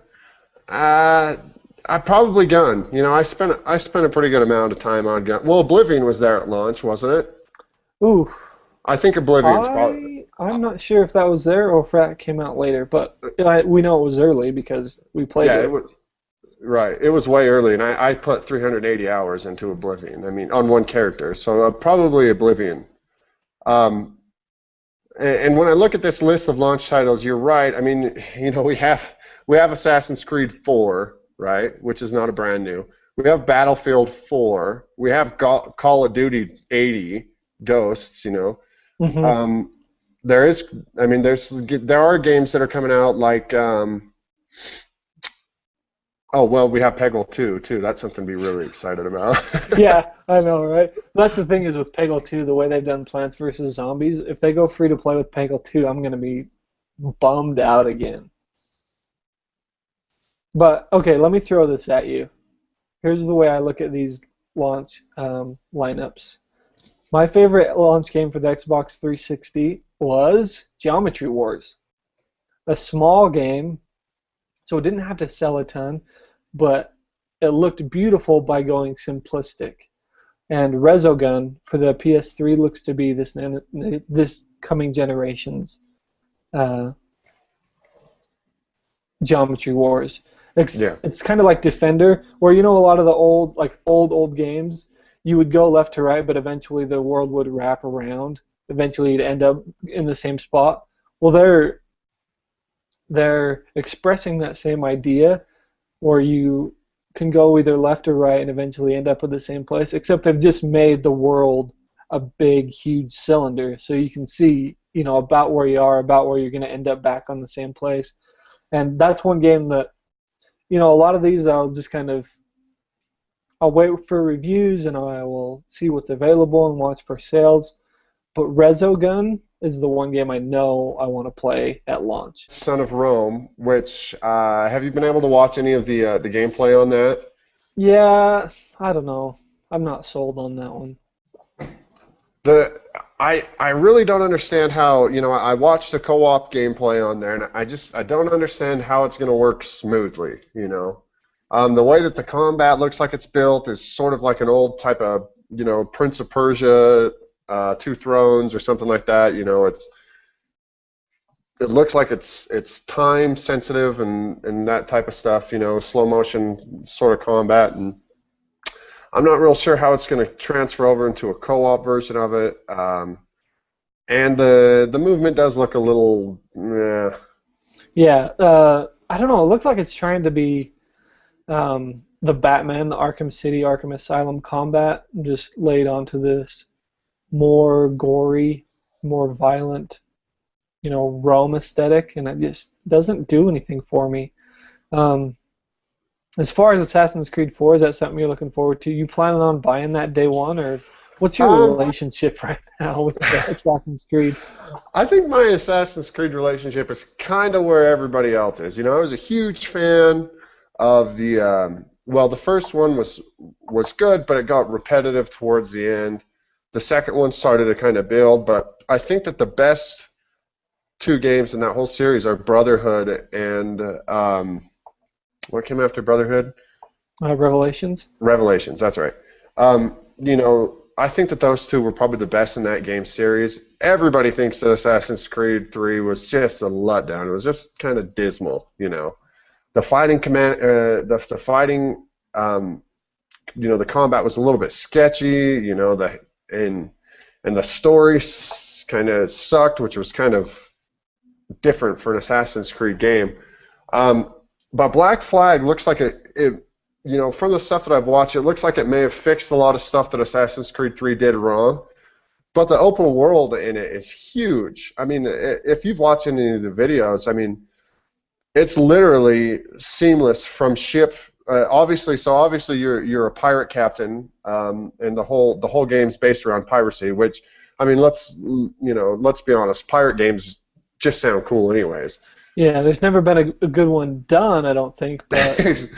I probably Gun. I spent a pretty good amount of time on Gun. Well, Oblivion was there at launch, wasn't it? Ooh. I think Oblivion's probably. I'm not sure if that was there or if that came out later, but we know it was early because we played it. Yeah, it was. Right, it was way early, and I put 380 hours into Oblivion. I mean, on one character, so probably Oblivion. And when I look at this list of launch titles, you're right. I mean, we have Assassin's Creed 4, right, which is not a brand new. We have Battlefield 4. We have Call of Duty 80 Ghosts. Mm-hmm. There are games that are coming out like. Oh, well, we have Peggle 2, too. That's something to be really excited about. Yeah, I know, right? That's the thing is with Peggle 2, the way they've done Plants vs. Zombies, if they go free to play with Peggle 2, I'm going to be bummed out again. But, okay, let me throw this at you. Here's the way I look at these launch lineups. My favorite launch game for the Xbox 360 was Geometry Wars. A small game, so it didn't have to sell a ton, but it looked beautiful by going simplistic. And Resogun for the PS3 looks to be this coming generation's uh, Geometry Wars. Yeah. It's kind of like Defender, where a lot of the old games, you would go left to right, but eventually the world would wrap around. Eventually, you'd end up in the same spot. Well, they're expressing that same idea, where you can go either left or right and eventually end up at the same place, except they've just made the world a big, huge cylinder, so you can see, about where you are, about where you're going to end up back on the same place. And that's one game that, a lot of these I'll wait for reviews and I will see what's available and watch for sales. But Resogun is the one game I know I want to play at launch. Son of Rome, which have you been able to watch any of the gameplay on that? Yeah, I don't know. I'm not sold on that one. The I really don't understand how, I watched the co-op gameplay on there, and I don't understand how it's going to work smoothly. The way that the combat looks like it's built is sort of like an old type of, Prince of Persia, Two Thrones or something like that. It looks like it's time sensitive and that type of stuff, slow motion sort of combat, and I'm not real sure how it's going to transfer over into a co-op version of it. And the movement does look a little, Yeah, I don't know. It looks like it's trying to be the Batman, the Arkham City, Arkham Asylum combat, just laid onto this more gory, more violent, Rome aesthetic, and it just doesn't do anything for me. As far as Assassin's Creed 4, is that something you're looking forward to? You planning on buying that day one, or what's your relationship right now with Assassin's Creed? I think my Assassin's Creed relationship is kind of where everybody else is. I was a huge fan of the first one was good, but it got repetitive towards the end. The second one started to kind of build, but I think that the best two games in that whole series are Brotherhood and what came after Brotherhood? Revelations. Revelations, that's right. I think that those two were probably the best in that game series. Everybody thinks that Assassin's Creed 3 was just a letdown. It was just kind of dismal. The fighting the fighting, the combat was a little bit sketchy. And the story kind of sucked, which was kind of different for an Assassin's Creed game. But Black Flag looks like from the stuff that I've watched, it looks like it may have fixed a lot of stuff that Assassin's Creed 3 did wrong. But the open world in it is huge. I mean, if you've watched any of the videos, I mean, it's literally seamless from ship. Obviously you're a pirate captain, and the whole game's based around piracy. Which, I mean, let's be honest, pirate games just sound cool anyways. Yeah, there's never been a good one done, I don't think, but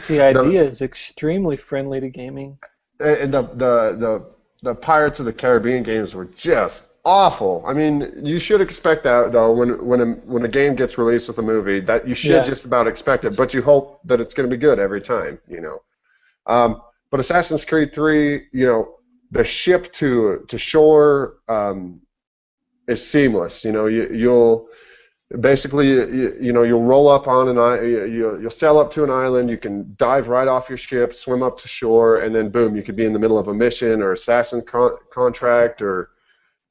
the idea is extremely friendly to gaming. And the Pirates of the Caribbean games were just awful. I mean, you should expect that though when a game gets released with a movie, that you should just about expect it, but you hope that it's going to be good every time. But Assassin's Creed 3, the ship to shore is seamless. You'll basically, you'll roll up on you'll sail up to an island. You can dive right off your ship, swim up to shore, and then boom, you could be in the middle of a mission or assassin contract or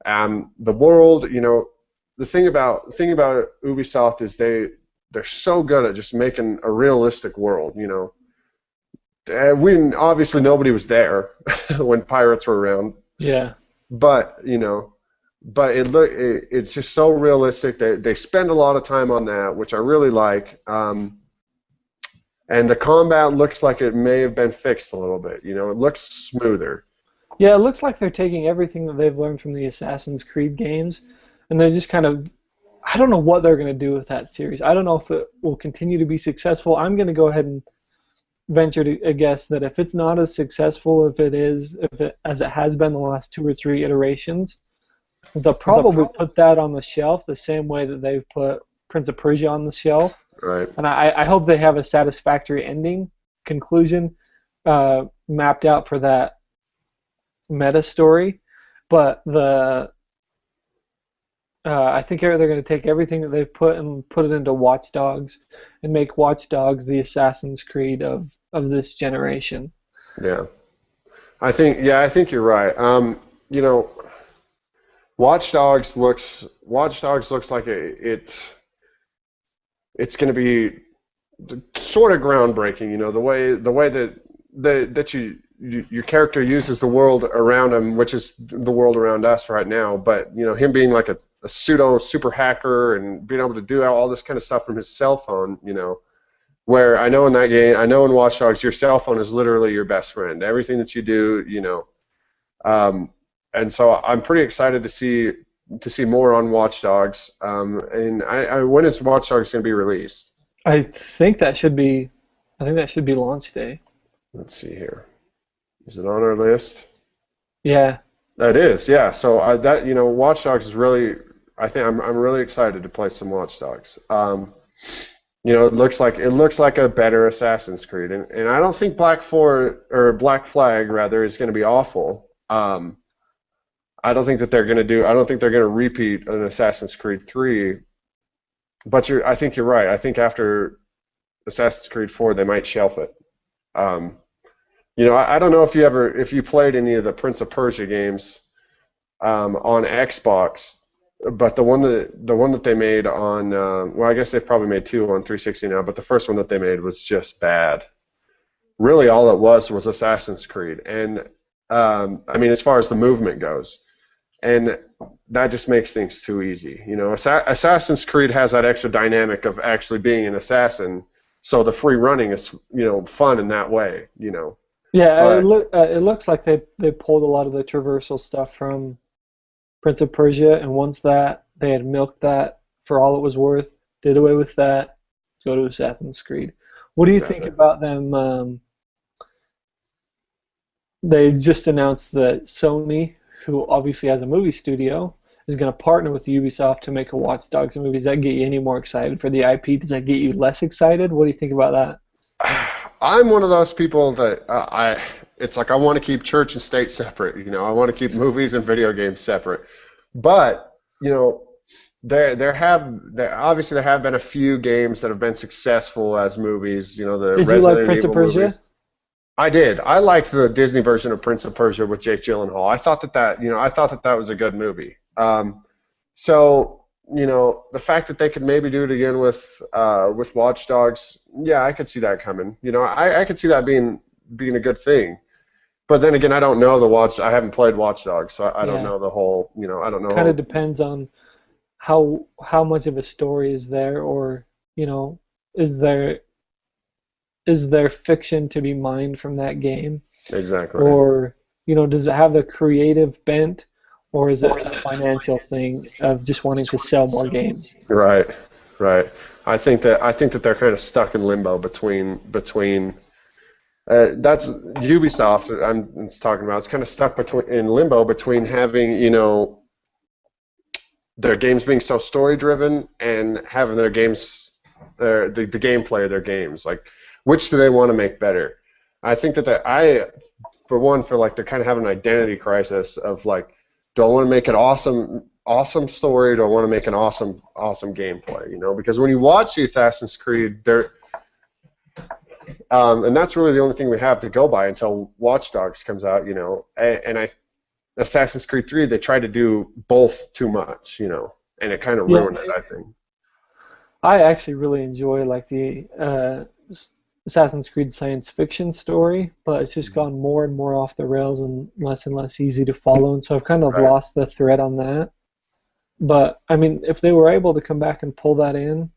the world. The thing about Ubisoft is they're so good at just making a realistic world. Obviously nobody was there when pirates were around. Yeah. But it's just so realistic. They spend a lot of time on that, which I really like. And the combat looks like it may have been fixed a little bit. It looks smoother. Yeah, it looks like they're taking everything that they've learned from the Assassin's Creed games, and they're just kind of, I don't know what they're going to do with that series. I don't know if it will continue to be successful. I'm going to go ahead and venture to guess that if it's not as successful as it has been the last 2 or 3 iterations, they'll probably put that on the shelf the same way that they've put Prince of Persia on the shelf. Right. And I hope they have a satisfactory conclusion mapped out for that meta story. But the I think they're going to take everything that they've put and put it into Watch Dogs and make Watch Dogs the Assassin's Creed of this generation. Yeah. I think you're right. You know, Watch Dogs looks like it's going to be sort of groundbreaking. You know, the way that your character uses the world around him, which is the world around us right now. But you know, him being like a pseudo super hacker and being able to do all this kind of stuff from his cell phone. You know, where I know in that game, I know in Watch Dogs, your cell phone is literally your best friend. Everything that you do, you know. And so I'm pretty excited to see more on Watch Dogs. And when is Watch Dogs going to be released? I think that should be, I think that should be launch day. Let's see here. Is it on our list? Yeah. That is, yeah. So that you know, Watch Dogs is really. I think I'm really excited to play some Watch Dogs. You know, it looks like a better Assassin's Creed, and I don't think Black Flag rather is going to be awful. I don't think that they're going to do. I don't think they're going to repeat an Assassin's Creed 3. But I think you're right. I think after Assassin's Creed 4, they might shelf it. You know, I don't know if you played any of the Prince of Persia games on Xbox, but the one that they made on well, I guess they've probably made two on 360 now, but the first one that they made was just bad. Really, all it was Assassin's Creed, and I mean, as far as the movement goes. And that just makes things too easy. You know, Assassin's Creed has that extra dynamic of actually being an assassin, so the free running is, you know, fun in that way, you know. Yeah, But it looks like they pulled a lot of the traversal stuff from Prince of Persia, and once that they had milked that for all it was worth, did away with that, go to Assassin's Creed. What do you think exactly. about them? They just announced that Sony, who obviously has a movie studio, is going to partner with Ubisoft to make a Watch Dogs movie. Does that get you any more excited for the IP? Does that get you less excited? What do you think about that? I'm one of those people that it's like I want to keep church and state separate. You know, I want to keep movies and video games separate. But you know, obviously there have been a few games that have been successful as movies. You know, the Did you like Resident Prince of Evil Persia? movies. I did. I liked the Disney version of Prince of Persia with Jake Gyllenhaal. I thought that was a good movie. So you know, the fact that they could maybe do it again with Watch Dogs, yeah, I could see that coming. You know, I could see that being a good thing. But then again, I don't know I haven't played Watch Dogs, so I don't Yeah, know the whole. You know, I don't kind of know. depends on how much of a story is there, or you know, is there is there fiction to be mined from that game, Exactly. or you know, does it have the creative bent, or is it a financial thing of just wanting to sell more games? Right. Right. I think that they're kind of stuck in limbo between. That's Ubisoft. I'm talking about. It's kind of stuck in limbo between having, you know, their games being so story driven and having their games, the gameplay of their games. Like, which do they want to make better? I think that for one, feel like they're kind of having an identity crisis of like, do I want to make an awesome story? Do I want to make an awesome gameplay? You know, because when you watch the Assassin's Creed, and that's really the only thing we have to go by until Watch Dogs comes out. You know, Assassin's Creed 3, they tried to do both too much, you know, and it kind of Yeah, ruined it, I think. I actually really enjoy like the Assassin's Creed science fiction story, but it's just gone more and more off the rails and less easy to follow, and so I've kind of Right. lost the thread on that. But I mean, if they were able to come back and pull that in,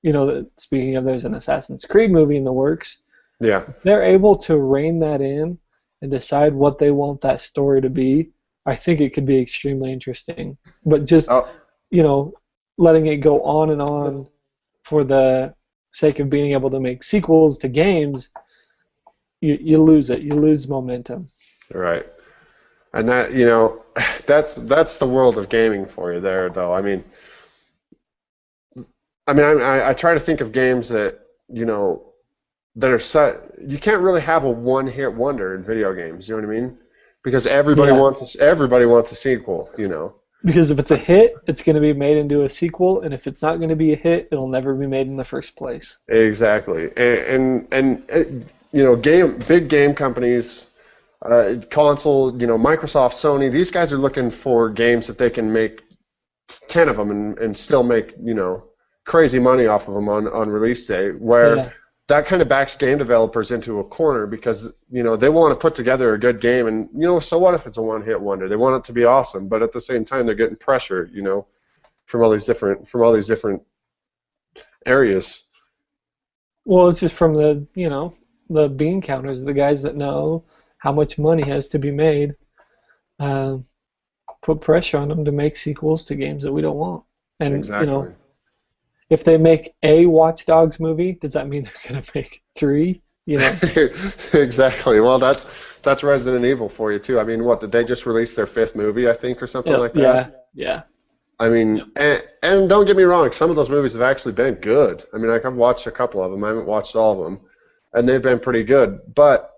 you know, speaking of, there's an Assassin's Creed movie in the works. Yeah. If they're able to rein that in and decide what they want that story to be, I think it could be extremely interesting. But just, Oh, you know, letting it go on and on for the sake of being able to make sequels to games, you lose it. You lose momentum. right. And that, you know, that's the world of gaming for you there, though. I try to think of games that, you know, that are set. You can't really have a one-hit wonder in video games. You know what I mean? Because Yeah. everybody wants a sequel. You know. Because if it's a hit, it's going to be made into a sequel, and if it's not going to be a hit, it'll never be made in the first place. Exactly. And you know, big game companies, console, you know, Microsoft, Sony, these guys are looking for games that they can make 10 of them and still make, you know, crazy money off of them on release day, where Yeah. that kind of backs game developers into a corner because, you know, they want to put together a good game, and, you know, so what if it's a one-hit wonder? They want it to be awesome, but at the same time they're getting pressure, you know, from all these different areas. Well, it's just from the, you know, the bean counters, the guys that know how much money has to be made, uh, put pressure on them to make sequels to games that we don't want. And, you Exactly. know, if they make a Watch Dogs movie, does that mean they're going to make three? You know? Exactly. Well, that's Resident Evil for you too. I mean, what did they just release their fifth movie, I think, or something Yeah, like yeah, that? yeah. I Yep. mean, and don't get me wrong, some of those movies have actually been good. I mean, like I've watched a couple of them. I haven't watched all of them, and they've been pretty good. But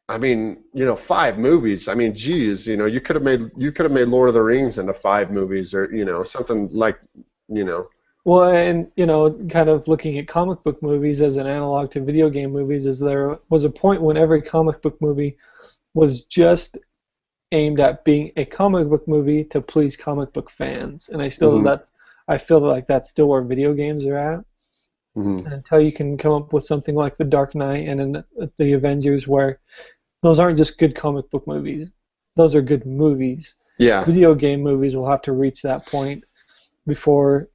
I mean, you know, 5 movies. I mean, geez, you know, you could have made Lord of the Rings into 5 movies, or you know, something like, you know. Well, and you know, kind of looking at comic book movies as an analog to video game movies, is there was a point when every comic book movie was just aimed at being a comic book movie to please comic book fans, and Hmm. I feel like that's still where video games are at. Hmm. And until you can come up with something like The Dark Knight and the Avengers, where those aren't just good comic book movies, those are good movies. Yeah. Video game movies will have to reach that point before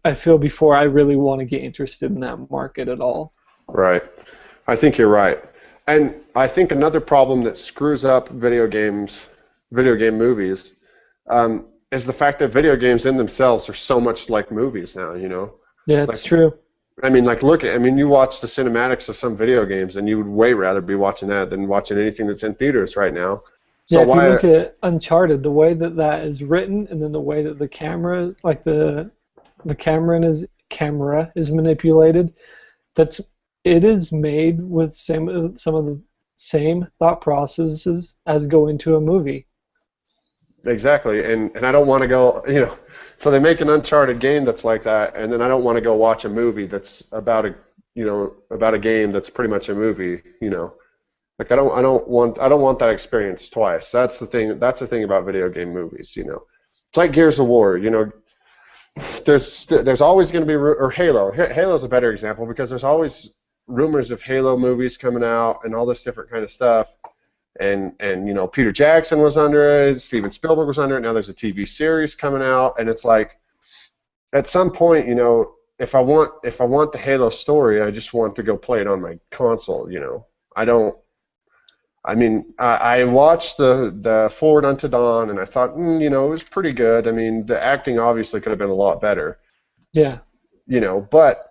I feel before I really want to get interested in that market at all. Right. I think you're right. And I think another problem that screws up video game movies, is the fact that video games in themselves are so much like movies now, you know? Yeah, Like, it's true. I mean, like, I mean, you watch the cinematics of some video games, and you would way rather be watching that than watching anything that's in theaters right now. Yeah, So if you why, look at Uncharted, the way that that is written, and then the way that the camera, like the camera is manipulated, that's it is made with some of the same thought processes as go into a movie. exactly, and I don't want to go, you know, so they make an Uncharted game that's like that, and then I don't want to go watch a movie that's about you know, about a game that's pretty much a movie, you know. Like I don't want that experience twice. That's the thing about video game movies, you know. It's like Gears of War, you know. There's always going to be, or Halo. Halo's a better example because there's always rumors of Halo movies coming out and all this different kind of stuff. And you know, Peter Jackson was under it, Steven Spielberg was under it. Now there's a TV series coming out, and it's like at some point, you know, if I want the Halo story, I just want to go play it on my console, you know. I don't. I mean, I watched the Forward Unto Dawn, and I thought, you know, it was pretty good. I mean, the acting obviously could have been a lot better, Yeah. you know. But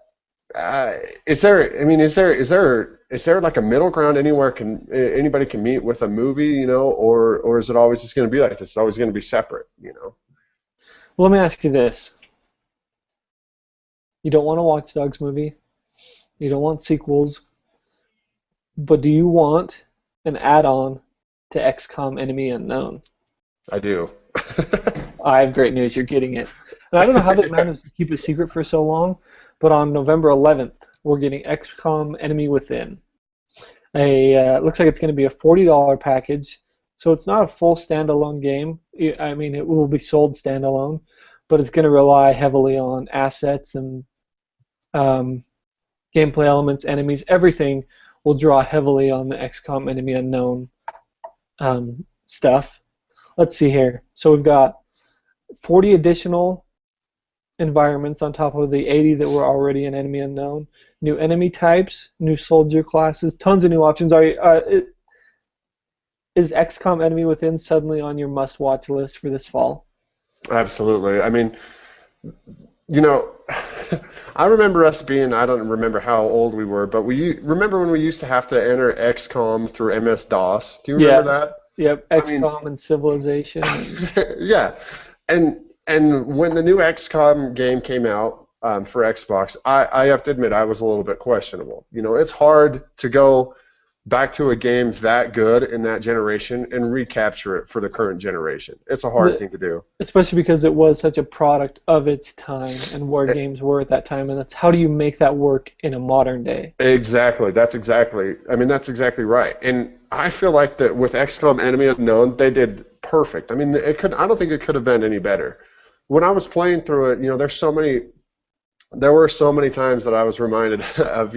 is there? I mean, is there like a middle ground anywhere anybody can meet with a movie, you know, or is it always just going to be like this? It's always going to be separate, you know? Well, let me ask you this: you don't want a Watch Dogs movie, you don't want sequels, but do you want an add-on to XCOM Enemy Unknown? I do. I have great news. You're getting it. And I don't know how they managed to keep it secret for so long, but on November 11th, we're getting XCOM Enemy Within. Looks like it's going to be a $40 package, so it's not a full standalone game. I mean, it will be sold standalone, but it's going to rely heavily on assets and um, gameplay elements, enemies, everything will draw heavily on the XCOM Enemy Unknown stuff. Let's see here. So we've got 40 additional environments on top of the 80 that were already in Enemy Unknown. New enemy types, new soldier classes, tons of new options. Is XCOM Enemy Within suddenly on your must-watch list for this fall? Absolutely. I mean, you know, I remember us being, I don't remember how old we were, but remember when we used to have to enter XCOM through MS-DOS? Do you remember Yeah. that? Yep. I mean, XCOM and Civilization. yeah. And when the new XCOM game came out for Xbox, I have to admit I was a little bit questionable. You know, it's hard to go back to a game that good in that generation and recapture it for the current generation. It's a hard The, thing to do. especially because it was such a product of its time and where E- games were at that time, and that's how do you make that work in a modern day? Exactly. I mean, that's exactly right. And I feel like that with XCOM Enemy Unknown, they did perfect. I mean, I don't think it could have been any better. When I was playing through it, there were so many times that I was reminded of,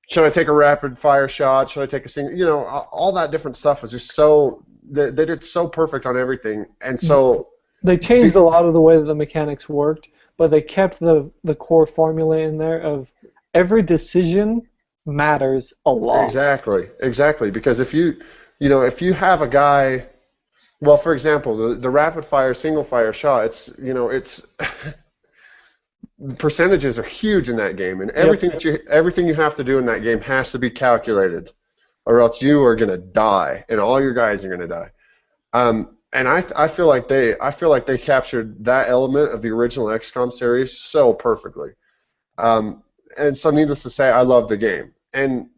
should I take a rapid fire shot? Should I take a single? All that different stuff was just so they did so perfect on everything, and so They changed the, a lot of the way that the mechanics worked, but they kept the core formula in there of every decision matters a lot. exactly because if you have a guy, well, for example, the rapid fire single fire shot, it's percentages are huge in that game, and Yep. everything you have to do in that game has to be calculated, or else you are gonna die, and all your guys are gonna die. And I feel like they captured that element of the original XCOM series so perfectly. And so, needless to say, I love the game, and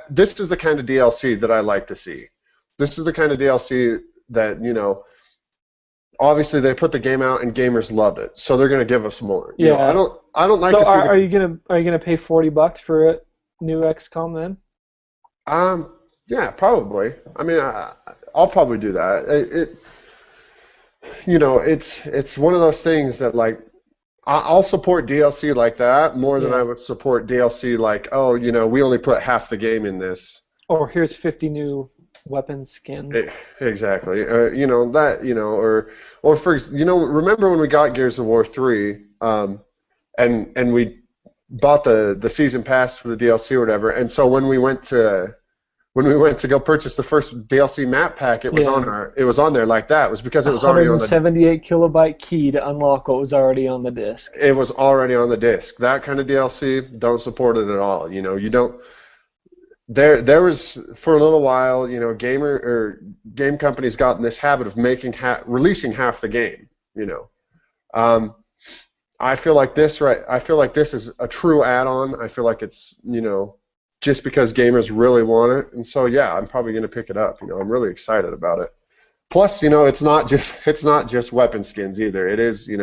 this is the kind of DLC that I like to see. This is the kind of DLC that obviously they put the game out and gamers loved it, so they're gonna give us more. Yeah. I don't like So to see are you gonna pay $40 for a new XCOM then? yeah, probably. I mean, I'll probably do that. It's one of those things that like I'll support DLC like that more than I Yeah. would support DLC like, oh, we only put half the game in this. Or here's 50 new weapon skins. Exactly. Or for remember when we got Gears of War 3, and we bought the season pass for the DLC or whatever, and so when we went to go purchase the first DLC map pack, it was on there like that. It was because it was already on the 178 kilobyte key to unlock what was already on the disc. it was already on the disc. That kind of DLC, don't support it at all. You don't. There was for a little while, game companies got in this habit of releasing half the game. I feel like this is a true add-on. I feel like it's just because gamers really want it, and so yeah, I'm probably going to pick it up. I'm really excited about it. Plus, it's not just weapon skins either. It is There's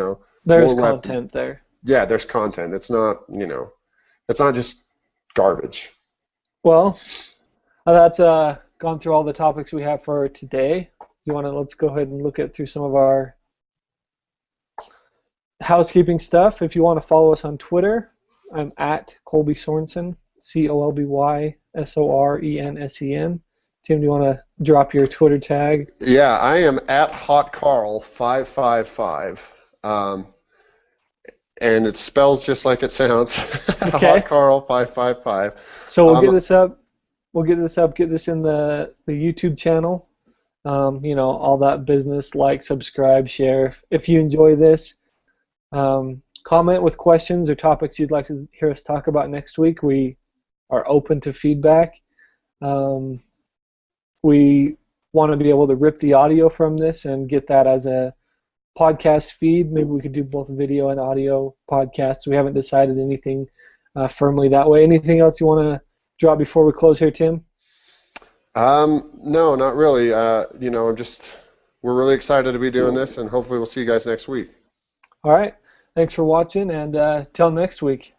more content there. Yeah, there's content. It's not it's not just garbage. Well, that's gone through all the topics we have for today. Let's go ahead and look through some of our housekeeping stuff. If you want to follow us on Twitter, I'm at Colby Sorensen, ColbySorensen. Tim, do you want to drop your Twitter tag? Yeah, I am at HotCarl555, and it spells just like it sounds. Okay. HotCarl555. So we'll get this up. Get this in the YouTube channel. All that business. Like, subscribe, share. If you enjoy this, comment with questions or topics you'd like to hear us talk about next week. We are open to feedback. We want to be able to rip the audio from this and get that as a podcast feed. Maybe we could do both video and audio podcasts. We haven't decided anything firmly that way. Anything else you want to drop before we close here, Tim? No, not really. We're really excited to be doing this, and hopefully we'll see you guys next week. All right. Thanks for watching, and till next week.